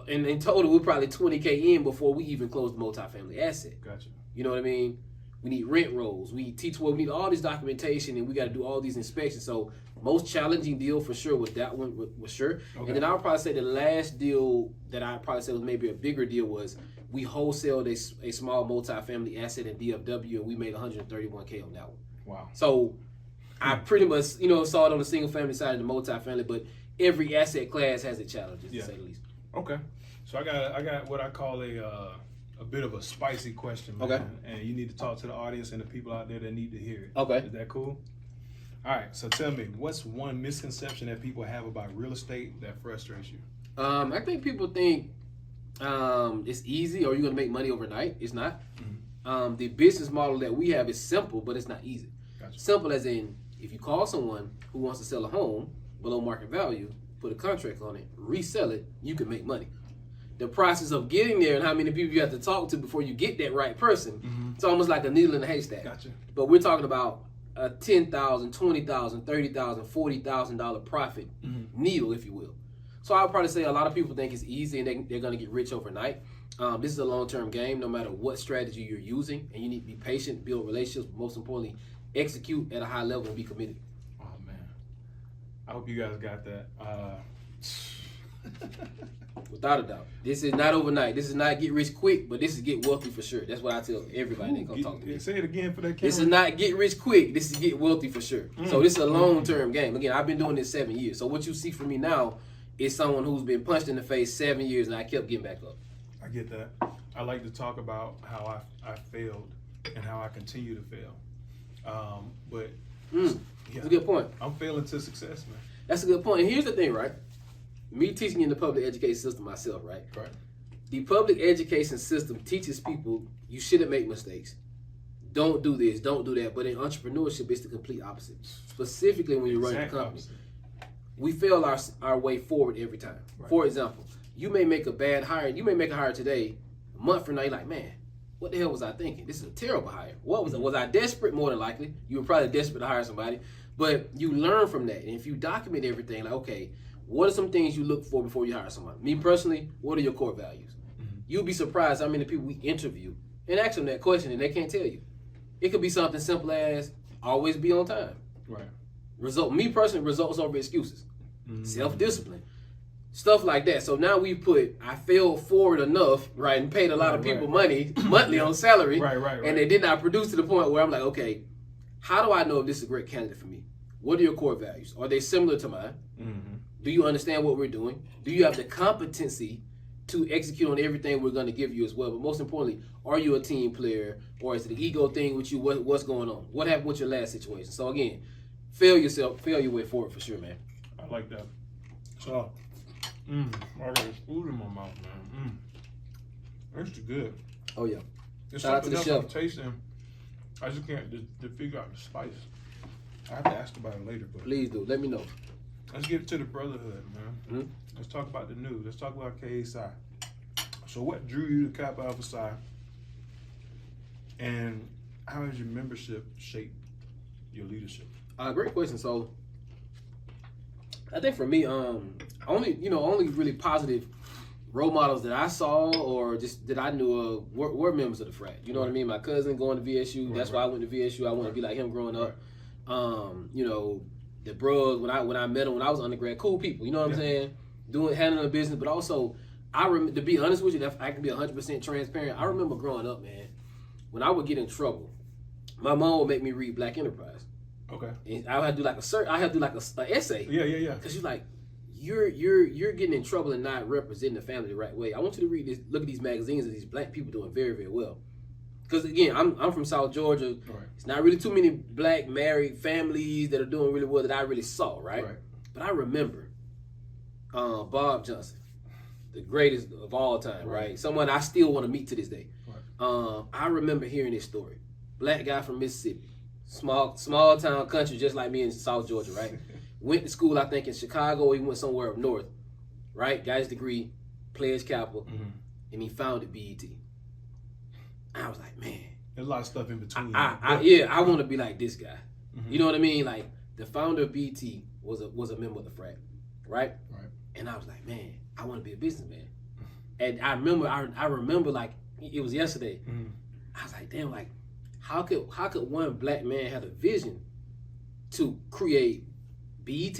in total, we're probably $20K in before we even close the multifamily asset. Gotcha. You know what I mean? We need rent rolls. We need all this documentation, and we got to do all these inspections. So most challenging deal for sure was that one, was sure. Okay. And then I would probably say the last deal that I probably say was maybe a bigger deal was we wholesaled a small multifamily asset in DFW, and we made $131K on that one. Wow. So I pretty much, saw it on the single family side and the multifamily, but every asset class has its challenges, to say the least. Okay. So I got what I call a bit of a spicy question, man. Okay. And you need to talk to the audience and the people out there that need to hear it. Okay. Is that cool? All right. So tell me, what's one misconception that people have about real estate that frustrates you? I think people think it's easy or you're going to make money overnight. It's not. Mm-hmm. The business model that we have is simple, but it's not easy. Gotcha. Simple as in, if you call someone who wants to sell a home below market value, put a contract on it, resell it, you can make money. The process of getting there and how many people you have to talk to before you get that right person, it's almost like a needle in a haystack. Gotcha. But we're talking about a $10,000, $20,000, $30,000, $40,000 profit needle, if you will. So I would probably say a lot of people think it's easy and they're going to get rich overnight. This is a long-term game, no matter what strategy you're using, and you need to be patient, build relationships, but most importantly, execute at a high level and be committed. Oh, man. I hope you guys got that. Without a doubt. This is not overnight. This is not get rich quick, but this is get wealthy for sure. That's what I tell everybody that come talk to me. Say it again for that camera. This is not get rich quick. This is get wealthy for sure. So this is a long-term game. Again, I've been doing this 7 years. So what you see from me now is someone who's been punched in the face 7 years, and I kept getting back up. I get that. I like to talk about how I failed and how I continue to fail. But That's a good point. I'm failing to success, man. That's a good point. And here's the thing, right? Me teaching in the public education system myself, right? Right. The public education system teaches people you shouldn't make mistakes. Don't do this, don't do that. But in entrepreneurship, it's the complete opposite. Specifically when you're running a company. Opposite. We fail our way forward every time. Right. For example, you may make a bad hire. You may make a hire today. A month from now, you're like, man, what the hell was I thinking? This is a terrible hire. What was it? Was I desperate? More than likely. You were probably desperate to hire somebody. But you learn from that. And if you document everything, like, okay, what are some things you look for before you hire someone? Me personally, what are your core values? Mm-hmm. You'll be surprised how many people we interview and ask them that question and they can't tell you. It could be something simple as always be on time. Right. Me personally, results over excuses. Mm-hmm. Self-discipline. Stuff like that. So now we put, I failed forward enough, right, and paid a lot of people money monthly on salary. Right. And they did not produce to the point where I'm like, okay, how do I know if this is a great candidate for me? What are your core values? Are they similar to mine? Mm-hmm. Do you understand what we're doing? Do you have the competency to execute on everything we're going to give you as well? But most importantly, are you a team player, or is it an ego thing with you? What's going on? What happened with your last situation? So again, fail your way forward for sure, man. I like that. So, I got food in my mouth, man. That's too good. Oh yeah. There's Shout out to something the else chef. I'm tasting. I just can't to figure out the spice. I have to ask about it later, but Please do. Let me know. let's get to the brotherhood, man. Mhm. Let's talk about the news. Let's talk about KSI. So, what drew you to Kappa Alpha Psi, and how has your membership shaped your leadership? Great question. So, I think for me, only really positive role models that I saw or just that I knew of were members of the frat. You know what I mean? My cousin going to VSU. That's why I went to VSU. I wanted to be like him growing up. The bros when I met them when I was undergrad, cool people. You know what I'm saying? Handling a business, but also to be honest with you, if I can be 100% transparent. I remember growing up, man, when I would get in trouble, my mom would make me read Black Enterprise. Okay. And I had to do like an essay. Yeah. Because she's like, you're getting in trouble and not representing the family the right way. I want you to read this, look at these magazines of these black people doing very, very well. Because again, I'm from South Georgia. Right. It's not really too many black married families that are doing really well that I really saw, right? But I remember Bob Johnson, the greatest of all time, right? Someone I still want to meet to this day. Right. I remember hearing this story. Black guy from Mississippi, small town country, just like me in South Georgia, right? Went to school, I think, in Chicago. He went somewhere up north, right? Got his degree, pledged capital, and he founded BET. I was like, man, There's a lot of stuff in between. I want to be like this guy. You know what I mean? Like the founder of BET was a member of the frat, right? Right. And I was like, man, I want to be a businessman. And I remember like it was yesterday. I was like, damn, like how could one black man have a vision to create BET?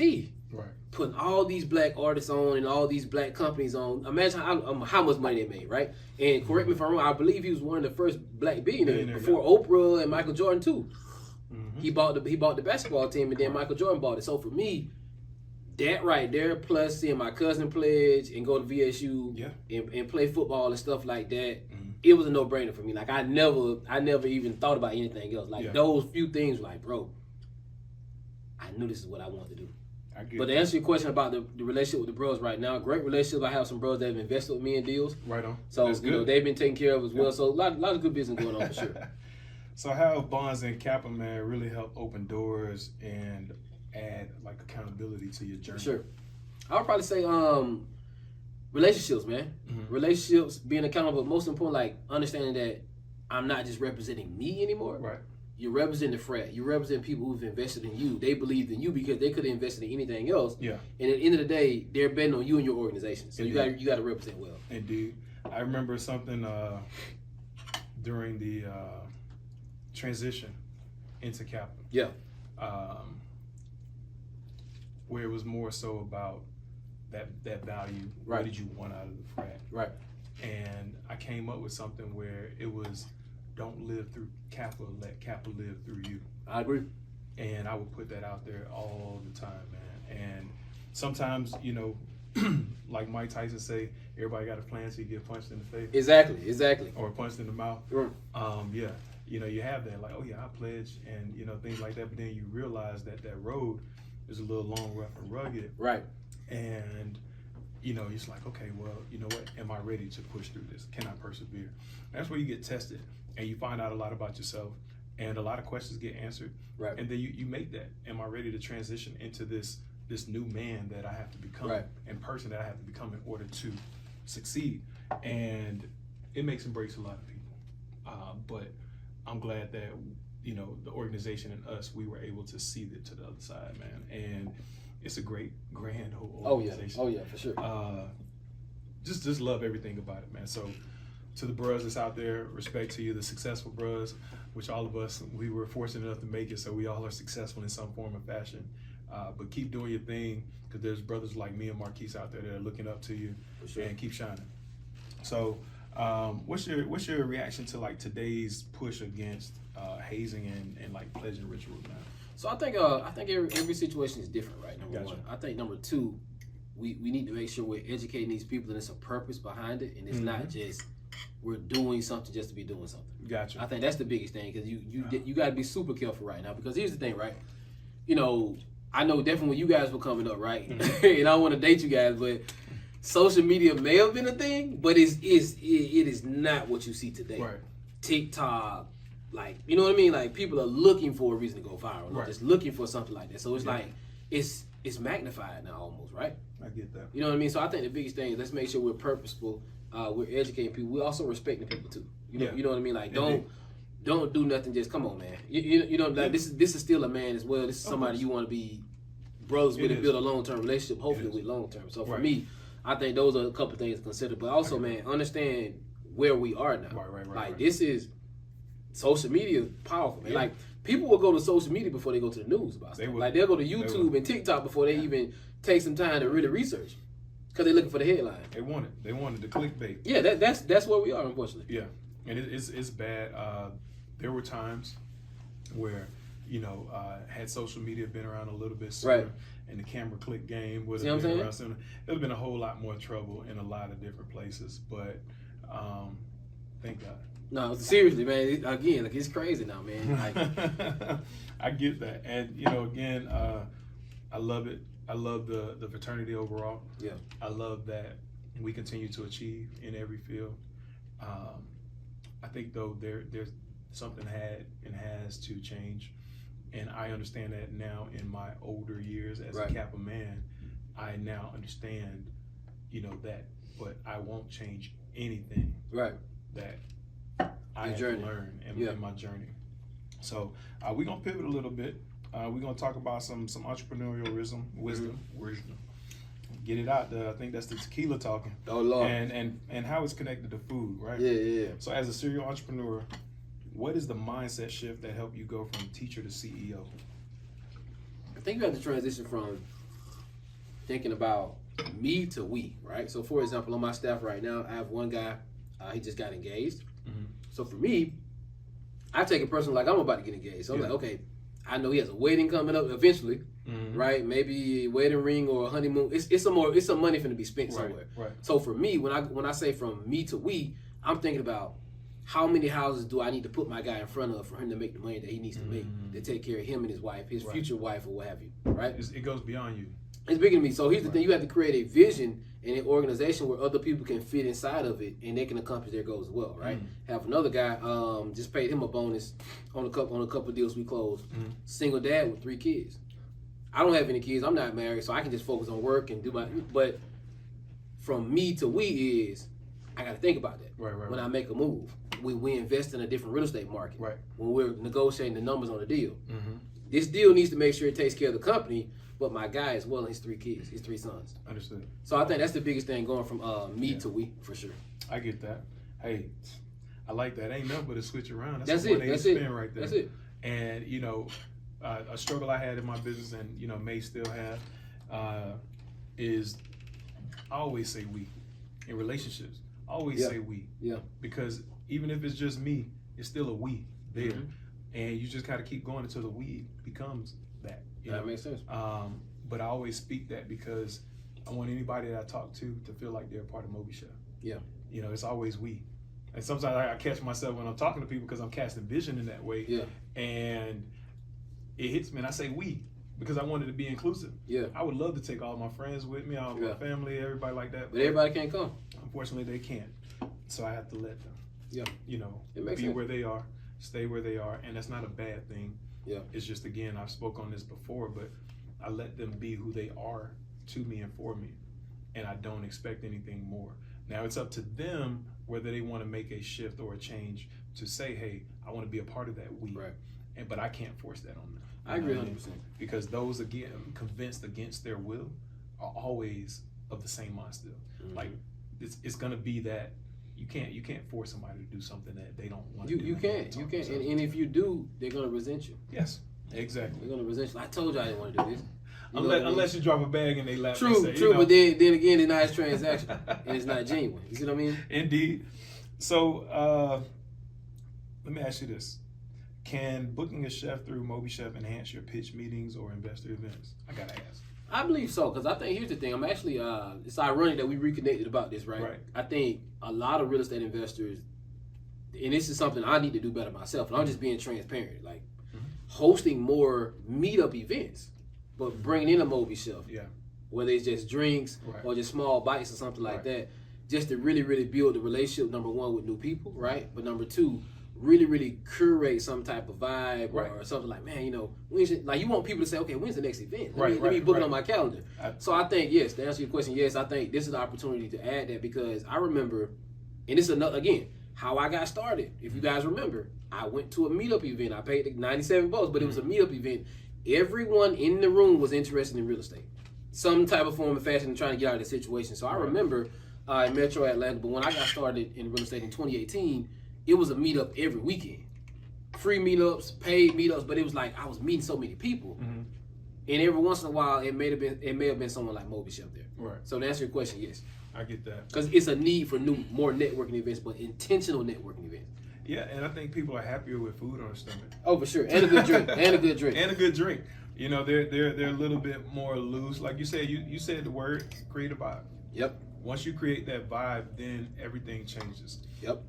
Right. Putting all these black artists on and all these black companies on. Imagine how much money they made, right? And correct me if I'm wrong, I believe he was one of the first black billionaires before Oprah and Michael Jordan too. He bought the basketball team and then Michael Jordan bought it. So for me, that right there, plus seeing my cousin pledge and go to VSU and play football and stuff like that, it was a no-brainer for me. Like I never even thought about anything else. Like those few things were like, bro, I knew this is what I wanted to do. But to answer your question about the relationship with the bros right now, great relationship. I have some bros that have invested with me in deals. Right on. So they've been taken care of as well. So a lot of good business going on for sure. So how have Bonds and Kappa, man, really helped open doors and add like accountability to your journey? Sure. I would probably say relationships, man. Relationships, being accountable, but most important, like understanding that I'm not just representing me anymore. Right. You represent the frat. You represent people who've invested in you. They believed in you because they could have invested in anything else. Yeah. And at the end of the day, they're betting on you and your organization. So you got to represent well. Indeed. I remember something during the transition into Kappa. Yeah. Where it was more so about that value. Right. What did you want out of the frat? Right. And I came up with something where it was, don't live through Kappa, let Kappa live through you. I agree. And I would put that out there all the time, man. And sometimes, like Mike Tyson say, everybody got a plan till you get punched in the face. Exactly. Or punched in the mouth. Sure. Yeah. you know, you have that like, oh yeah, I pledge, and you know, things like that. But then you realize that that road is a little long, rough, and rugged. Right. And you know, it's like, okay, well, you know what? Am I ready to push through this? Can I persevere? That's where you get tested, and you find out a lot about yourself, and a lot of questions get answered. Right. And then you make that. Am I ready to transition into this new man that I have to become, Right. and person that I have to become in order to succeed? And it makes and breaks a lot of people. But I'm glad that, you know, the organization and us, we were able to see it to the other side, man. And it's a great, grand whole organization. Oh yeah, for sure. Just love everything about it, man. So to the bros that's out there, respect to you, the successful bros, which all of us, we were fortunate enough to make it, so we all are successful in some form or fashion. But keep doing your thing, because there's brothers like me and Marquis out there that are looking up to you, For sure. and keep shining. So what's your reaction to like today's push against hazing and like pledging rituals now? So I think every situation is different, right? Number Gotcha. one. I think number two, we need to make sure we're educating these people and there's a purpose behind it, and it's not just we're doing something just to be doing something. Gotcha. I think that's the biggest thing, because you got to be super careful right now, because here's the thing, right? You know, I know definitely when you guys were coming up, right? And I don't want to date you guys, but social media may have been a thing, but it is not what you see today. Right. TikTok, like, you know what I mean? Like, people are looking for a reason to go viral. Right. Just looking for something like that. So it's like it's magnified now almost, right? I get that. You know what I mean? So I think the biggest thing is let's make sure we're purposeful. We're educating people. We're also respecting people too. You know what I mean? Like, don't do nothing. Just come on, man. You know, like this is still a man as well. This is somebody you want to be brothers with and build a long-term relationship. Hopefully with long-term. So for me, I think those are a couple things to consider. But also, man, understand where we are now. Right. This is social media is powerful, man. Like, people will go to social media before they go to the news about stuff. Like, they'll go to YouTube and TikTok before they even take some time to really research, because they're looking for the headline. They wanted the clickbait. Yeah, that's where we are, unfortunately. Yeah, and it's bad. There were times where, you know, had social media been around a little bit sooner, and the camera click game would have been around sooner, it would have been a whole lot more trouble in a lot of different places. But thank God. No, seriously, man. Again, like, it's crazy now, man. Like, I get that, and you know, again, I love it. I love the fraternity overall. Yeah. I love that we continue to achieve in every field. I think though there's something has to change, and I understand that now in my older years as a Kappa man. I now understand, you know, that, but I won't change anything that I have learned in my journey. So we're gonna pivot a little bit. We're gonna talk about some entrepreneurial wisdom. Get it out there. I think that's the tequila talking. Oh Lord. And how it's connected to food, right? Yeah. So as a serial entrepreneur, what is the mindset shift that helped you go from teacher to CEO? I think you have to transition from thinking about me to we, right? So for example, on my staff right now, I have one guy, he just got engaged. So for me, I take it personally, like I'm about to get engaged. So I'm like, okay, I know he has a wedding coming up eventually, right? Maybe a wedding ring or a honeymoon. It's some money finna be spent somewhere. Right. So for me, when I say from me to we, I'm thinking about how many houses do I need to put my guy in front of for him to make the money that he needs to make to take care of him and his wife, his future wife, or what have you, right? It goes beyond you. It's bigger than me. So here's the thing: you have to create a vision and an organization where other people can fit inside of it and they can accomplish their goals as well, right? Have another guy, just paid him a bonus on a couple of deals we closed. Single dad with 3 kids. I don't have any kids. I'm not married, so I can just focus on work and do my. But from me to we is, I got to think about that when I make a move. We invest in a different real estate market. Right. When we're negotiating the numbers on the deal, this deal needs to make sure it takes care of the company. But my guy as well and his 3 kids, his 3 sons. Understood. So I think that's the biggest thing going from me to we, for sure. I get that. Hey, I like that. Ain't nothing but a switch around. That's a it. 180 That's spin it. right there. That's it. And you know, a struggle I had in my business, and you know, may still have, is I always say we in relationships. Always say we. Yeah. Because even if it's just me, it's still a we there, and you just got to keep going until the we becomes that. That makes sense. But I always speak that because I want anybody that I talk to feel like they're a part of MobiChef. Yeah. You know, it's always we. And sometimes I catch myself when I'm talking to people because I'm casting vision in that way. Yeah. And it hits me, and I say we because I wanted to be inclusive. Yeah. I would love to take all my friends with me, all my family, everybody like that. But everybody can't come. Unfortunately, they can't. So I have to let them. Yeah. You know, It makes be sense. where they are, stay where they are, and that's not a bad thing. Yeah. It's just, again, I've spoke on this before, but I let them be who they are to me and for me, and I don't expect anything more. Now it's up to them whether they want to make a shift or a change to say, hey, I want to be a part of that we. Right. But I can't force that on them. I agree 100%. Because those, again, convinced against their will are always of the same mind still. Mm-hmm. Like, it's going to be that you can't force somebody to do something that they don't want to do. You can't. And if you do, they're going to resent you. Yes, exactly. They're going to resent you. I told you I didn't want to do this. Unless you drop a bag in their lap. True, and say, true, but then again, it's not as transactional and it's not genuine. You see what I mean? Indeed. So let me ask you this. Can booking a chef through MobiChef enhance your pitch meetings or investor events? I gotta ask. I believe so, because I think here's the thing. I'm actually, it's ironic that we reconnected about this, right? Right. I think a lot of real estate investors, and this is something I need to do better myself, and I'm just being transparent, like hosting more meetup events, but bringing in a MobiChef, Yeah. whether it's just drinks Right. or just small bites or something like that, just to really, really build the relationship, number one, with new people, right? But number two, really, really curate some type of vibe or something like, man, you know, like you want people to say, okay, when's the next event? Let me book it on my calendar. So I think, yes, to answer your question, yes, I think this is the opportunity to add that, because I remember, and this is another, again, how I got started. If you guys remember, I went to a meetup event. I paid $97, but it was a meetup event. Everyone in the room was interested in real estate, some type of form of fashion, and trying to get out of the situation. So I remember in Metro Atlanta, but when I got started in real estate in 2018, it was a meetup every weekend. Free meetups, paid meetups, but it was like I was meeting so many people. Mm-hmm. And every once in a while, it may have been someone like MobiChef there. Right. So to answer your question, yes. I get that. Because it's a need for more networking events, but intentional networking events. Yeah, and I think people are happier with food on their stomach. Oh, for sure. And a good drink. And a good drink. And a good drink. You know, they're a little bit more loose. Like you said, you said the word, create a vibe. Yep. Once you create that vibe, then everything changes. Yep.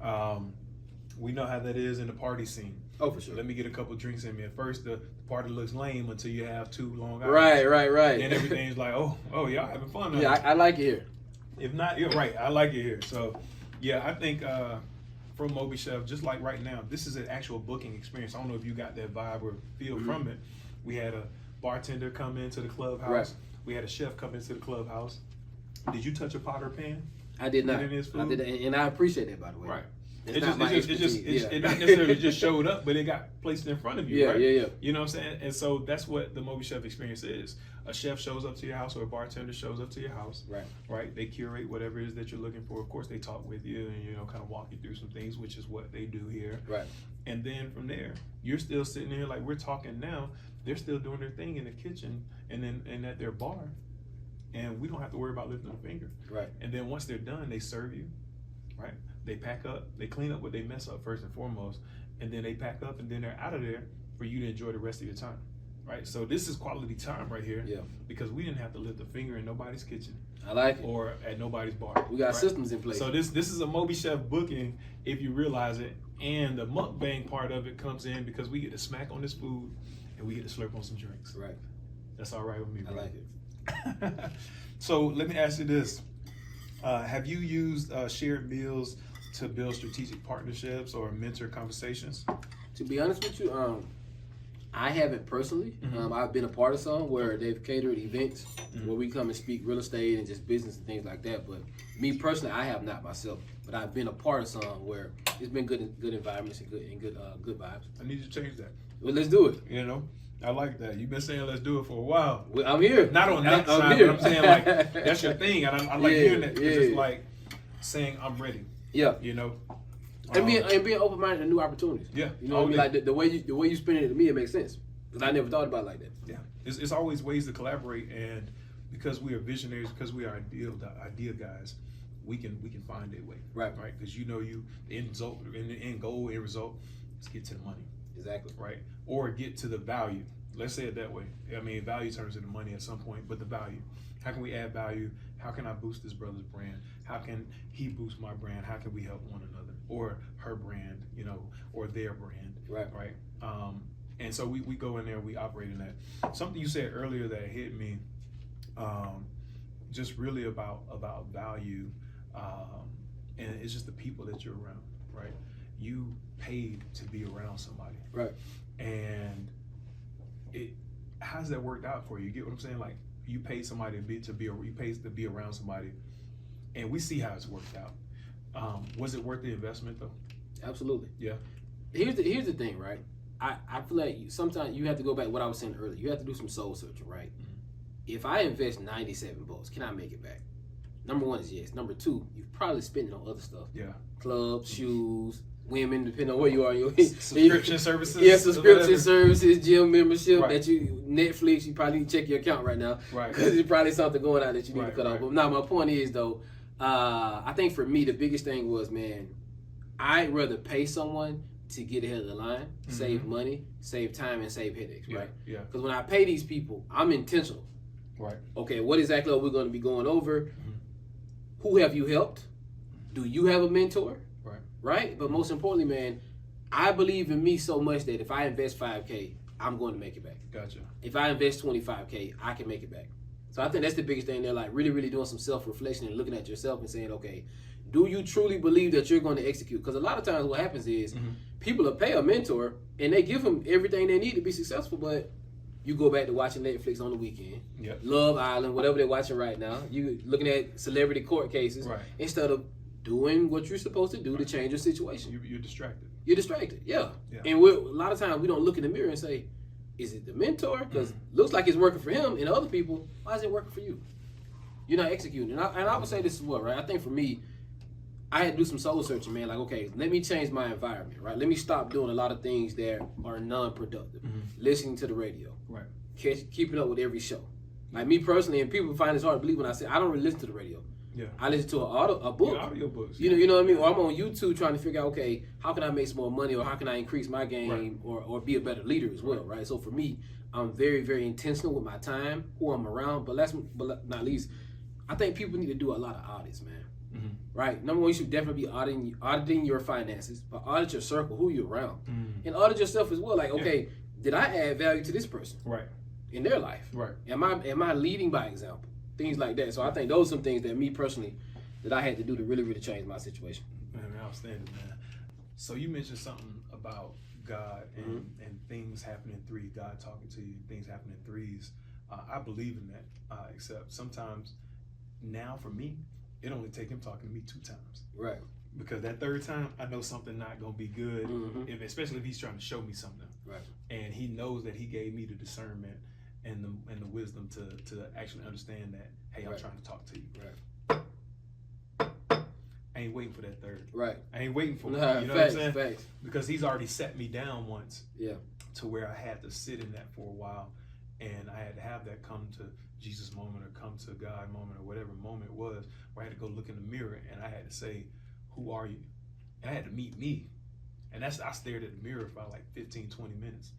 We know how that is in the party scene. Oh, for sure. Let me get a couple drinks in me. At first, the party looks lame until you have 2 long hours. Right. And everything's like, oh, y'all having fun now. Yeah, I like it here. If not, you're right. I like it here. So, yeah, I think from MobiChef, just like right now, this is an actual booking experience. I don't know if you got that vibe or feel from it. We had a bartender come into the clubhouse. Right. We had a chef come into the clubhouse. Did you touch a pot or pan? I did not. In his food? I did, and I appreciate that, by the way. Right. It's not my expertise. It not necessarily just showed up, but it got placed in front of you, right? Yeah. You know what I'm saying? And so that's what the MobiChef experience is. A chef shows up to your house, or a bartender shows up to your house. Right. They curate whatever it is that you're looking for. Of course, they talk with you and, you know, kind of walk you through some things, which is what they do here. Right. And then from there, you're still sitting there like we're talking now. They're still doing their thing in the kitchen and at their bar. And we don't have to worry about lifting a finger. Right. And then once they're done, they serve you, right? They pack up, they clean up what they mess up first and foremost, and then they pack up, and then they're out of there for you to enjoy the rest of your time, right? So this is quality time right here, because we didn't have to lift a finger in nobody's kitchen. I like it. Or at nobody's bar. We got systems in place. So this is a MobiChef booking, if you realize it, and the mukbang part of it comes in because we get to smack on this food, and we get to slurp on some drinks. Right. That's all right with me, bro. I like it. So let me ask you this. Have you used shared meals to build strategic partnerships or mentor conversations? To be honest with you, I haven't personally. I've been a part of some where they've catered events where we come and speak real estate and just business and things like that. But me personally, I have not myself. But I've been a part of some where it's been good environments and good vibes. I need you to change that. Well, let's do it. You know, I like that. You've been saying let's do it for a while. Well, I'm here. Not on that I'm side, here. but I'm saying like that's your thing, and I like hearing that because it's like saying I'm ready. Yeah. You know. And being open minded to new opportunities. Yeah. You know what I mean? Like the way you spin it to me, it makes sense. Because I never thought about it like that. Yeah. It's always ways to collaborate, and because we are visionaries, because we are idea guys, we can find a way. Right. Because the end goal, end result is get to the money. Exactly. Right. Or get to the value. Let's say it that way. I mean, value turns into money at some point, but the value. How can we add value? How can I boost this brother's brand? How can he boost my brand? How can we help one another? or her brand, you know, or their brand, Right. right? And so we go in there, we operate in that. Something you said earlier that hit me, just really about value, and it's just the people that you're around, right? You paid to be around somebody, Right. and how's that worked out for you? You get what I'm saying? Like, you paid somebody you paid to be around somebody, and we see how it's worked out. Was it worth the investment though? Absolutely. Yeah. Here's the thing, right? I feel like sometimes you have to go back to what I was saying earlier. You have to do some soul searching, right? If I invest $97, can I make it back? Number one is yes. Number two, you've probably spent it on other stuff. Yeah. Clubs, shoes, women, depending on where you are. Subscription services. Yeah, subscription services, gym membership, Right. that Netflix, you probably need to check your account right now. Right. Because there's probably something going on that you need to Right, cut off. right. But now my point is though, I think for me the biggest thing was, man, I'd rather pay someone to get ahead of the line, save money, save time, and save headaches, Yeah, right? yeah. Because when I pay these people, I'm intentional. Right. Okay, what exactly are we going to be going over? Who have you helped? Do you have a mentor? Right. Right? But most importantly, man, I believe in me so much that if I invest $5K, I'm going to make it back. Gotcha. If I invest $25K, I can make it back. So I think that's the biggest thing. They're like really, really doing some self-reflection and looking at yourself and saying, okay, do you truly believe that you're going to execute? Because a lot of times what happens is people will pay a mentor and they give them everything they need to be successful, but you go back to watching Netflix on the weekend, Yep. Love Island, whatever they're watching right now. You looking at celebrity court cases Right. instead of doing what you're supposed to do to change your situation. You're distracted. You're distracted, yeah. Yeah. And a lot of times we don't look in the mirror and say, is it the mentor? Because looks like it's working for him, and other people, why is it working for you? You're not executing. And I would say this is what, right? I think for me, I had to do some soul searching, man. Like, okay, let me change my environment, right? Let me stop doing a lot of things that are non-productive. Listening to the radio. Right. Keeping up with every show. Like me personally, and people find this hard to believe when I say I don't really listen to the radio. Yeah. I listen to a book. Your audiobooks. You know what I mean? Or I'm on YouTube trying to figure out, okay, how can I make some more money, or how can I increase my game, or be a better leader as well, right? So for me, I'm very, very intentional with my time, who I'm around. But not least, I think people need to do a lot of audits, man. Right? Number one, you should definitely be auditing your finances, but audit your circle, who you're around, and audit yourself as well. Like, okay, did I add value to this person Right. in their life? Right. Am I leading by example? Things like that. So I think those are some things that me personally that I had to do to really, really change my situation. Man, outstanding, man. So you mentioned something about God and things happen in threes. God talking to you, things happen in threes. I believe in that. Except sometimes, now for me, it only take him talking to me 2 times. Right. Because that third time, I know something not gonna be good. Especially if he's trying to show me something. Right. And he knows that he gave me the discernment and the wisdom to actually understand that, hey, I'm trying to talk to you. Right. I ain't waiting for that third. Right. I ain't waiting for it. Nah, You know facts, what I'm saying? facts. Because he's already set me down once. Yeah. To where I had to sit in that for a while, and I had to have that come to Jesus moment or come to God moment or whatever moment it was, where I had to go look in the mirror and I had to say, who are you? And I had to meet me. And I stared at the mirror for about like 15, 20 minutes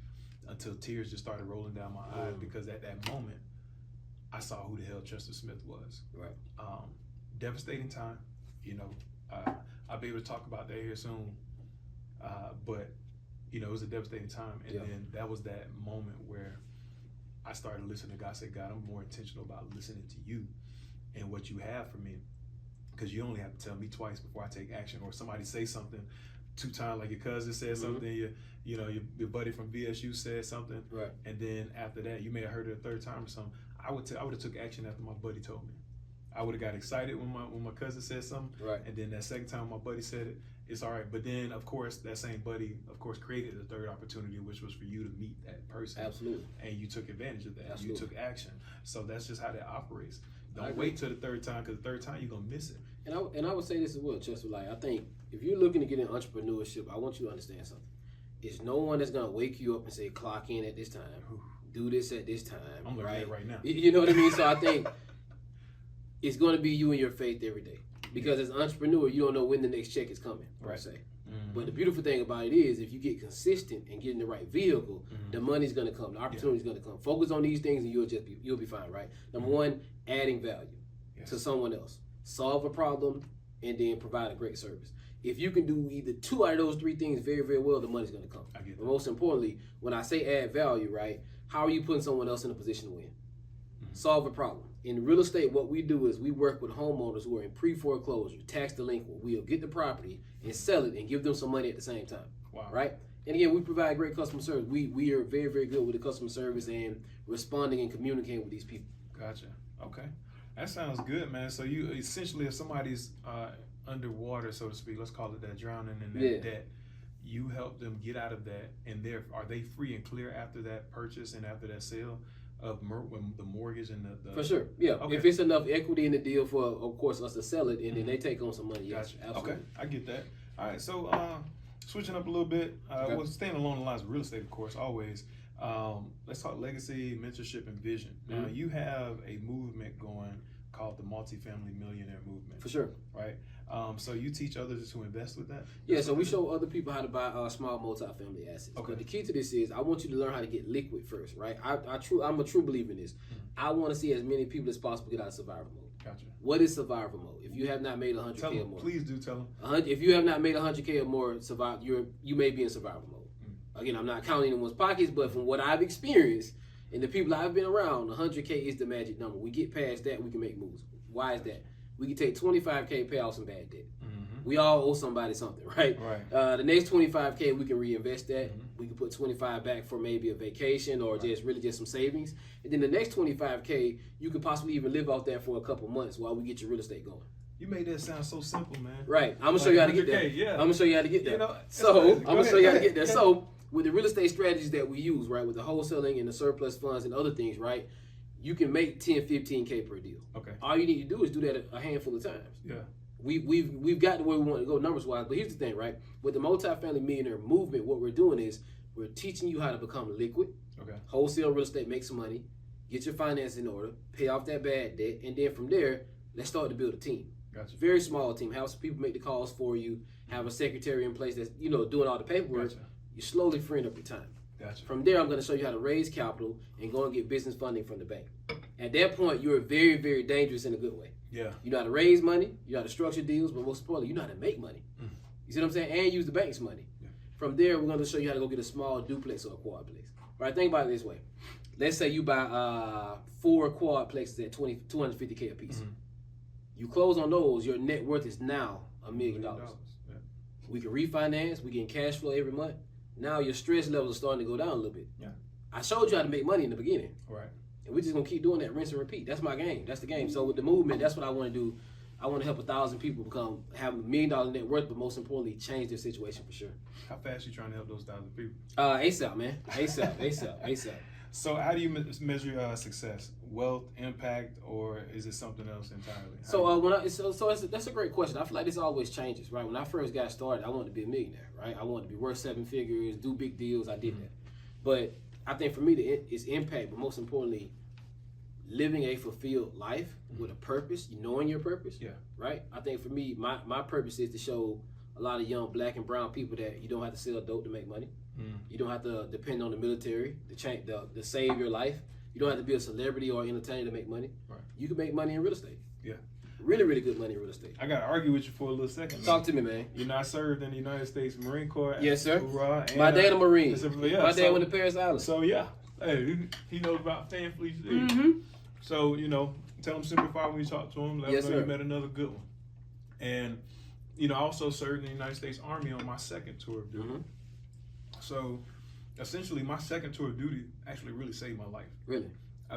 until tears just started rolling down my eyes, because at that moment, I saw who the hell Chester Smith was. Right. Devastating time, you know. I'll be able to talk about that here soon. But, you know, it was a devastating time. And then that was that moment where I started listening to God. I said, God, I'm more intentional about listening to you and what you have for me. Because you only have to tell me twice before I take action. Or somebody say something 2 times, like your cousin said something, your buddy from VSU said something. Right. And then after that, you may have heard it a 3rd time or something. I would have took action after my buddy told me. I would have got excited when my cousin said something. Right. And then that 2nd time my buddy said it, it's all right. But then, of course, that same buddy, of course, created a 3rd opportunity, which was for you to meet that person. Absolutely. And you took advantage of that. Absolutely. You took action. So that's just how that operates. I Don't agree. wait till the 3rd time, because the 3rd time you're going to miss it. And I would say this as well, Chester. Like, I think if you're looking to get in entrepreneurship, I want you to understand something. It's no one that's gonna wake you up and say, clock in at this time, do this at this time. I'm looking at it right now. You know what I mean? So I think it's gonna be you and your faith every day. Because as an entrepreneur, you don't know when the next check is coming, per se. But the beautiful thing about it is, if you get consistent and get in the right vehicle, the money's gonna come, the opportunity's gonna come. Focus on these things, and you'll be fine, right? Number one, adding value to someone else. Solve a problem, and then provide a great service. If you can do either 2 out of those 3 things very, very well, the money's gonna come. I get that. But most importantly, when I say add value, right, how are you putting someone else in a position to win? Solve a problem. In real estate, what we do is we work with homeowners who are in pre-foreclosure, tax delinquent. We'll get the property and sell it and give them some money at the same time. Wow. Right? And again, we provide great customer service. We are very, very good with the customer service and responding and communicating with these people. Gotcha. Okay. That sounds good, man. So you essentially, if somebody's underwater, so to speak, let's call it that, drowning in that debt, you help them get out of that, and are they free and clear after that purchase and after that sale of the mortgage and the For sure, yeah. Okay. If it's enough equity in the deal for, of course, us to sell it, and then they take on some money. Yes, Gotcha. absolutely. Okay, I get that. All right, so switching up a little bit, well, staying along the lines of real estate, of course, always. Let's talk legacy, mentorship, and vision. Now, you have a movement going called the Multifamily Millionaire Movement. For sure. Right? So you teach others to invest with that? Yeah, so we show other people how to buy small multifamily assets. Okay. But the key to this is I want you to learn how to get liquid first, right? I'm a true believer in this. I want to see as many people as possible get out of survival mode. Gotcha. What is survival mode? If you have not made 100K Tell or them, more, please do tell them. if you have not made 100K or more, you may be in survival mode. Again, I'm not counting anyone's pockets, but from what I've experienced and the people I've been around, 100K is the magic number. We get past that, we can make moves. Why is that? We can take 25K, pay off some bad debt. We all owe somebody something, right? Right. The next 25K, we can reinvest that. We can put 25 back for maybe a vacation or just some savings. And then the next 25K, you could possibly even live off that for a couple months while we get your real estate going. You made that sound so simple, man. Right. I'm gonna show you how to get there. Yeah. I'm gonna show you how to get there. You know, So I'm gonna ahead, show you how to go get there. ahead. So with the real estate strategies that we use, right, with the wholesaling and the surplus funds and other things, right, you can make 10, 15K per deal. Okay. All you need to do is do that a handful of times. Yeah. We've got to where we want to go numbers wise, but here's the thing, right? With the multifamily millionaire movement, what we're doing is we're teaching you how to become liquid, Okay. wholesale real estate, make some money, get your finances in order, pay off that bad debt, and then from there, let's start to build a team. Gotcha. Very small team. Have some people make the calls for you. Have a secretary in place that's doing all the paperwork. Gotcha. You're slowly freeing up your time. Gotcha. From there, I'm going to show you how to raise capital and go and get business funding from the bank. At that point, you're very, very dangerous in a good way. Yeah. You know how to raise money, you know how to structure deals, but most importantly, you know how to make money. You see what I'm saying? And use the bank's money. Yeah. From there, we're going to show you how to go get a small duplex or a quadplex. All right, think about it this way. Let's say you buy 4 quadplexes at $250K a piece. You close on those, your net worth is now $1 million. Yeah. We can refinance, we get cash flow every month. Now your stress levels are starting to go down a little bit. Yeah. I showed you how to make money in the beginning. Right. And we're just gonna keep doing that, rinse and repeat. That's my game. That's the game. So with the movement, that's what I want to do. I want to help 1,000 people have $1 million net worth, but most importantly, change their situation for sure. How fast you trying to help those 1,000 people? ASAP, man. ASAP. So how do you measure success? Wealth, impact, or is it something else entirely? That's a great question. I feel like this always changes, right? When I first got started, I wanted to be a millionaire, right? I wanted to be worth 7 figures, do big deals. I did that, but I think for me, it's impact, but most importantly, living a fulfilled life with a purpose, knowing your purpose. Yeah. Right. I think for me, my purpose is to show a lot of young black and brown people that you don't have to sell dope to make money. You don't have to depend on the military to save your life. You don't have to be a celebrity or entertainer to make money. Right. You can make money in real estate. Yeah. Really, really good money in real estate. I got to argue with you for a little second. Talk to me, man. You know, I served in the United States Marine Corps. Yes, sir. Hoorah, and, My dad a Marine. Yeah, My dad went to Paris Island. So, yeah. Hey, he knows about fan fleets. So, tell him simplify when you talk to him. Let him know you met another good one. And, I also served in the United States Army on my second tour of duty. So, essentially, my second tour of duty actually really saved my life. Really?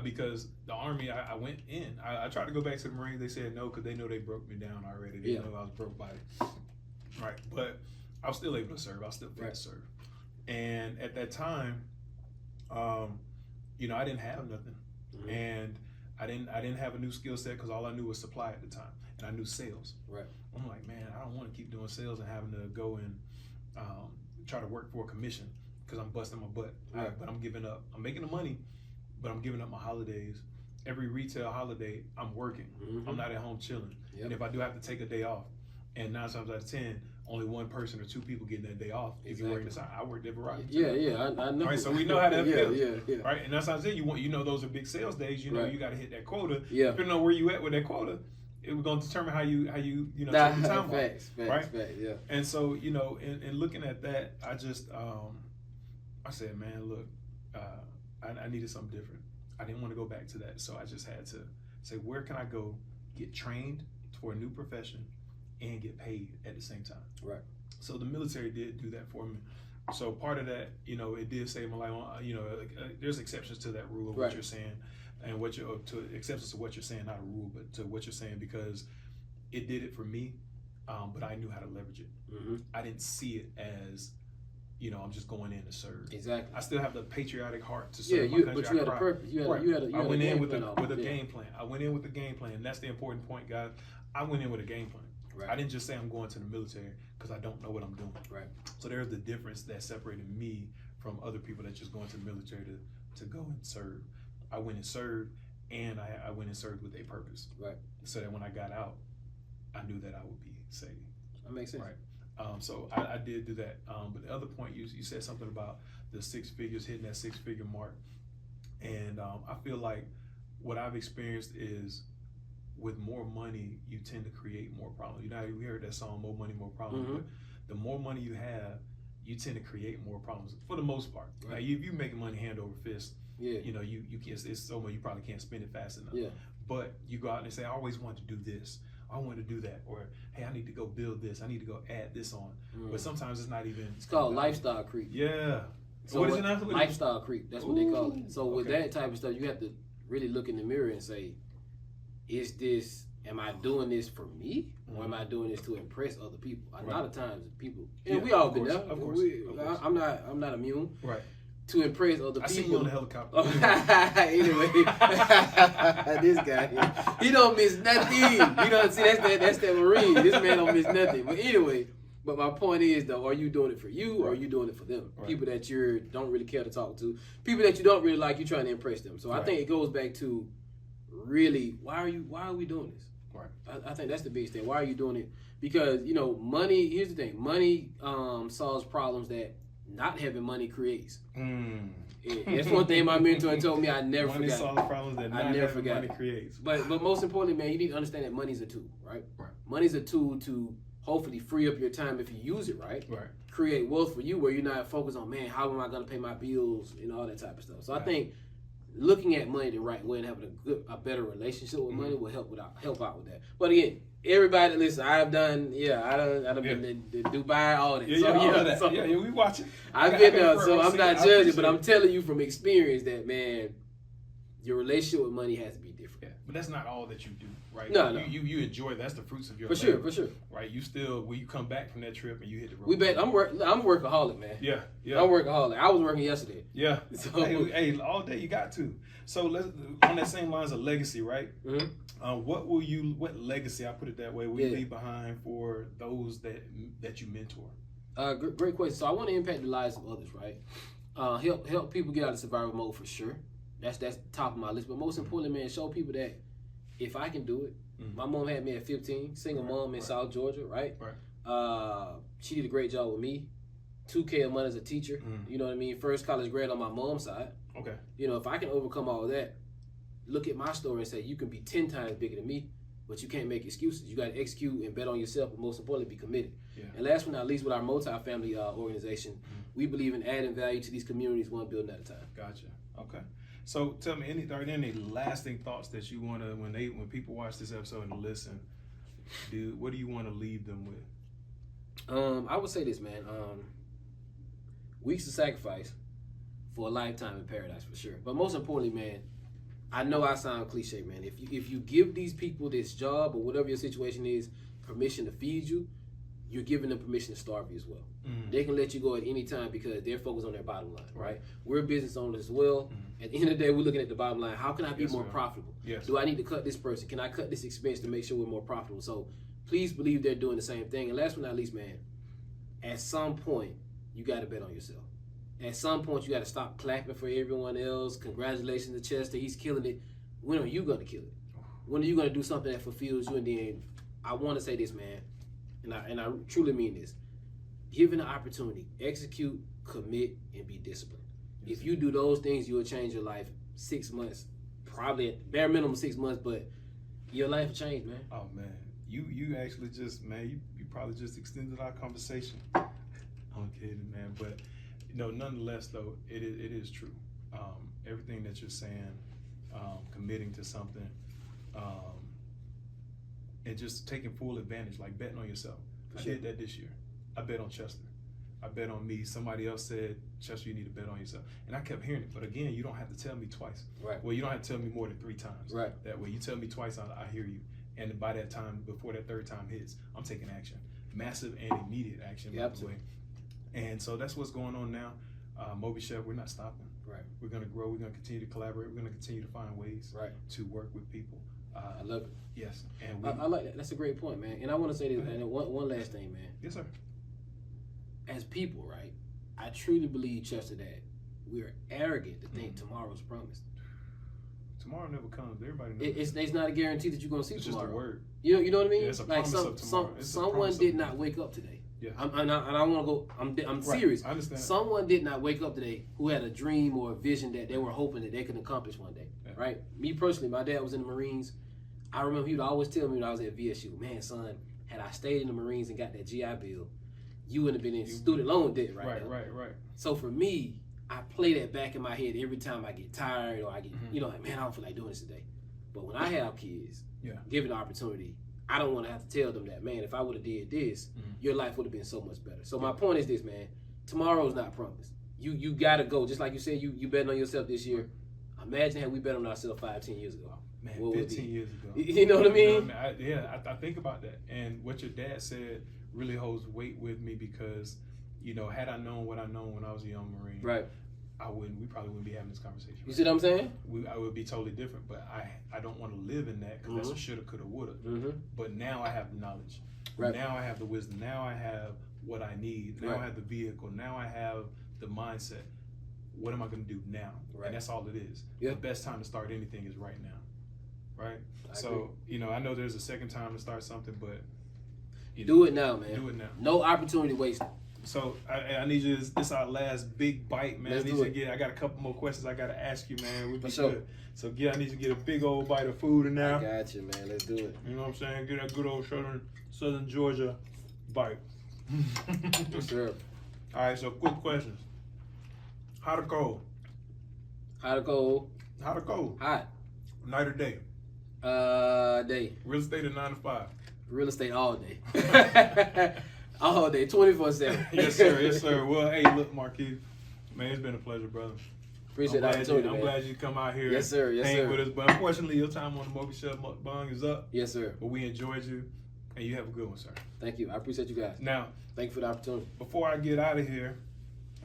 Because the Army, I went in. I tried to go back to the Marines. They said no because they know they broke me down already. They know I was broke body. Right. But I was still able to serve. I was still fit to serve. And at that time, I didn't have nothing. And I didn't have a new skill set because all I knew was supply at the time. And I knew sales. Right. I'm like, man, I don't want to keep doing sales and having to go and try to work for a commission because I'm busting my butt. Right. But I'm giving up. I'm making the money, but I'm giving up my holidays. Every retail holiday, I'm working. I'm not at home chilling. Yep. And if I do have to take a day off, and 9 times out of 10, only one person or 2 people getting that day off. If you're working inside, I worked at Verizon. I know. All right, so we know how that feels. Yeah. Right, and that's how I said those are big sales days. You know, you got to hit that quota. Yeah. Depending on where you at with that quota, it was going to determine how you take your time off, facts, right? Facts, yeah. And so, in looking at that, I just, I said, man, look, I needed something different. I didn't want to go back to that. So I just had to say, where can I go get trained for a new profession and get paid at the same time? Right. So the military did do that for me. So part of that, it did save my life. There's exceptions to that rule of what you're saying, and exceptions to what you're saying, not a rule, but to what you're saying, because it did it for me. But I knew how to leverage it. Mm-hmm. I didn't see it as, I'm just going in to serve. Exactly. I still have the patriotic heart to serve my country. But you had a purpose. I went in with a game plan. I went in with a game plan. And that's the important point, guys. I went in with a game plan. Right. I didn't just say I'm going to the military because I don't know what I'm doing. Right. So there's the difference that separated me from other people that just going to the military to go and serve. I went and served, and I went and served with a purpose. Right. So that when I got out, I knew that I would be saved. That makes sense. Right. So I did do that. But the other point, you said something about the 6 figures, hitting that 6-figure mark. And I feel like what I've experienced is with more money, you tend to create more problems. We heard that song, More Money, More Problems. Mm-hmm. But the more money you have, you tend to create more problems for the most part. Right. Like if you making money hand over fist, Yeah. you can't, it's so much you probably can't spend it fast enough. Yeah. But you go out and say, I always wanted to do this. I want to do that, or hey, I need to go build this. I need to go add this on. But sometimes it's not even. It's called lifestyle creep. Yeah. So what is it now? Lifestyle creep. That's what they call it. So with okay. that type of stuff, you have to really look in the mirror and say, am I doing this for me, or am I doing this to impress other people? A lot of times, people, and we all been there. Of course. I'm not immune. Right. To impress other people. I see you on the helicopter. Anyway, this guy here, he don't miss nothing. You know what I'm saying? That's that Marine. This man don't miss nothing. But anyway, my point is though, are you doing it for you, or are you doing it for them? Right. People that you don't really care to talk to, people that you don't really like, you trying to impress them. So I think it goes back to really, why are we doing this? Right. I think that's the biggest thing. Why are you doing it? Because money. Here's the thing: money solves problems that not having money creates. That's one thing my mentor told me. I never money forgot. Solves problems that not having money creates. But most importantly, man, you need to understand that money's a tool, right? Right. Money's a tool to hopefully free up your time if you use it right. Right. Create wealth for you where you're not focused on, man, how am I going to pay my bills and all that type of stuff. So I think looking at money the right way and having a better relationship with money will help out with that. But again, everybody, listen, I've done been to Dubai, all that. Yeah, we watching. I've been there, so I'm not judging, but I'm telling you from experience that, man, your relationship with money has to be different. Yeah, but that's not all that you do, right? No. You enjoy that's the fruits of your for labor, sure. Right? You still when you come back from that trip and you hit the road. I'm workaholic, man. Yeah. I'm workaholic. I was working yesterday. Yeah. So, hey, all day you got to. So let's on that same lines of legacy, right? Mm-hmm. What legacy, I put it that way, will you leave behind for those that you mentor? Great question. So I want to impact the lives of others, right? Help people get out of survival mode for sure. That's top of my list. But most importantly, man, show people that if I can do it. My mom had me at 15, single mom in South Georgia, right? Right. She did a great job with me. $2K a month as a teacher. You know what I mean? First college grad on my mom's side. Okay. If I can overcome all that, look at my story and say you can be 10 times bigger than me, but you can't make excuses. You got to execute and bet on yourself, but most importantly, be committed. Yeah. And last but not least, with our Multifamily organization, we believe in adding value to these communities one building at a time. Gotcha. Okay. So tell me, are there any lasting thoughts that you want to, when people watch this episode and listen, what do you want to leave them with? I would say this, man. Weeks of sacrifice for a lifetime in paradise, for sure. But most importantly, man, I know I sound cliche, man. If you give these people this job or whatever your situation is permission to feed you, you're giving them permission to starve you as well. They can let you go at any time because they're focused on their bottom line, right? We're business owners as well. At the end of the day, we're looking at the bottom line. How can I be more profitable? Yes. Do I need to cut this person? Can I cut this expense to make sure we're more profitable? So please believe they're doing the same thing. And last but not least, man, at some point, you got to bet on yourself. At some point, you got to stop clapping for everyone else. Congratulations to Chester. He's killing it. When are you going to kill it? When are you going to do something that fulfills you? And then I want to say this, man, and I truly mean this. Given the opportunity, execute, commit, and be disciplined. If you do those things, you will change your life 6 months, probably at bare minimum 6 months, but Your life will change, man. Oh man, you actually just, man, you probably just extended our conversation. I'm kidding, man, but nonetheless though, it is true. Everything that you're saying, committing to something, and just taking full advantage, like betting on yourself. I did that this year. I bet on Chester. I bet on me. Somebody else said, Chester, you need to bet on yourself. And I kept hearing it. But again, you don't have to tell me twice. Right. Well, you don't have to tell me more than 3 times. Right. That way, you tell me twice, I hear you. And by that time, before that 3rd time hits, I'm taking action. Massive and immediate action, by the way. And so that's what's going on now. MobiChef, we're not stopping. Right. We're going to grow. We're going to continue to collaborate. We're going to continue to find ways to work with people. I love it. Yes. And I like that. That's a great point, man. And I want to say this, and one last thing, man. Yes, sir. As people, right, I truly believe, Chester, that we're arrogant to think tomorrow's promised. Tomorrow never comes. Everybody knows. It's not a guarantee that you're going to see tomorrow. It's just a word. You know what I mean? Yeah, it's a like promise of tomorrow. someone did not wake up today. Yeah. I want to go. I'm serious. I understand. Someone did not wake up today who had a dream or a vision that they were hoping that they could accomplish one day. Yeah. Right? Me personally, my dad was in the Marines. I remember he would always tell me when I was at VSU, man, son, had I stayed in the Marines and got that GI Bill, you wouldn't have been in student loan debt right now. Right. So for me, I play that back in my head every time I get tired or I get, like, man, I don't feel like doing this today. But when I have kids, given the opportunity, I don't want to have to tell them that, man, if I would have did this, your life would have been so much better. So my point is this, man, tomorrow's not promised. You got to go. Just like you said, you betting on yourself this year. Imagine had we bet on ourselves 5-10 years ago. Man, 15 years ago. You know what I mean? I think about that. And what your dad said really holds weight with me because, had I known what I known when I was a young Marine, right, we probably wouldn't be having this conversation. You see what I'm saying? I would be totally different, but I don't want to live in that because that's a shoulda, coulda, woulda. But now I have the knowledge. Right. Now I have the wisdom. Now I have what I need. Now I have the vehicle. Now I have the mindset. What am I going to do now? Right. And that's all it is. The best time to start anything is right now. Right? I agree. I know there's a second time to start something, but do it now, man. Do it now. No opportunity wasted. So I need you. This is our last big bite, man. I got a couple more questions I got to ask you, man. We'd be good. So I need you to get a big old bite of food in there. I got you, man. Let's do it. You know what I'm saying? Get that good old Southern Georgia bite. Yes, sir. All right. So quick questions. Hot or cold? Hot or cold? Hot or cold? Hot. Night or day? Day. Real estate or 9 to 5? Real estate all day. All day, 24/7. Yes, sir. Yes, sir. Well, hey, look, Marquis, man, it's been a pleasure, brother. Appreciate the opportunity, I'm glad you come out here. Yes, sir. Yes, hang sir. with us. But unfortunately, your time on the MobiChef Mukbang is up. Yes, sir. But we enjoyed you, and you have a good one, sir. Thank you. I appreciate you guys. Now, thank you for the opportunity. Before I get out of here,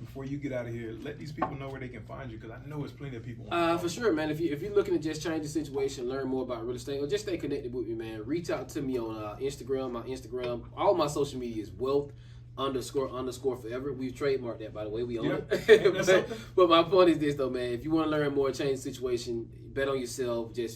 before you get out of here, let these people know where they can find you, because I know there's plenty of people. For sure, man. If you're looking to just change the situation, learn more about real estate, or just stay connected with me, man, reach out to me on Instagram. My Instagram, all my social media is wealth__forever. We've trademarked that, by the way. We own it. But my point is this, though, man. If you want to learn more, change the situation, bet on yourself. Get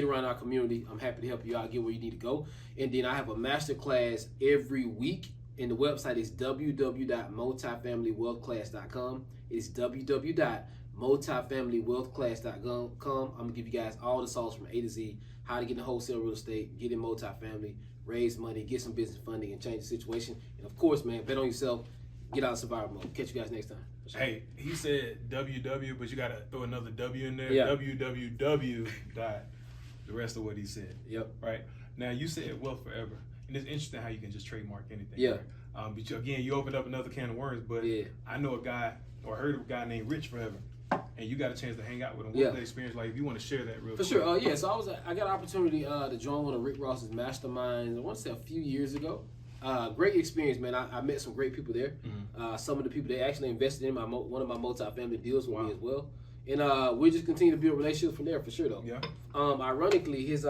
around our community. I'm happy to help you out, get where you need to go. And then I have a master class every week. And the website is www.multifamilywealthclass.com. It's www.multifamilywealthclass.com. I'm going to give you guys all the sauce from A to Z, how to get into wholesale real estate, get in multifamily, raise money, get some business funding, and change the situation. And of course, man, bet on yourself, get out of survival mode. Catch you guys next time. Sure. Hey, he said WW, but you got to throw another W in there. Yeah. www. The rest of what he said. Yep. Right? Now, you said wealth forever. And it's interesting how you can just trademark anything. Yeah. Right? But you opened up another can of worms. But I know a guy, or heard of a guy named Rich Forever, and you got a chance to hang out with him. What was the experience like? If you want to share that real quick. For sure. So I got an opportunity to join one of Rick Ross's masterminds. I want to say a few years ago. Great experience, man. I met some great people there. Some of the people, they actually invested in one of my multifamily deals with me as well. And we just continue to build relationships from there, for sure, though. Yeah. Ironically, his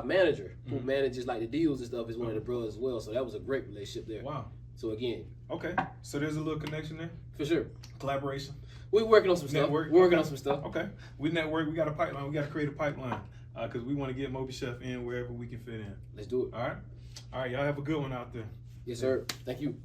manager, who manages like the deals and stuff, is one of the brothers as well. So that was a great relationship there. Wow. So again. Okay. So there's a little connection there? For sure. Collaboration? We're working on some stuff. We're working on some stuff. Okay. We network. We got a pipeline. We got to create a pipeline because we want to get MobiChef in wherever we can fit in. Let's do it. All right. All right. Y'all have a good one out there. Yes, sir. Thank you.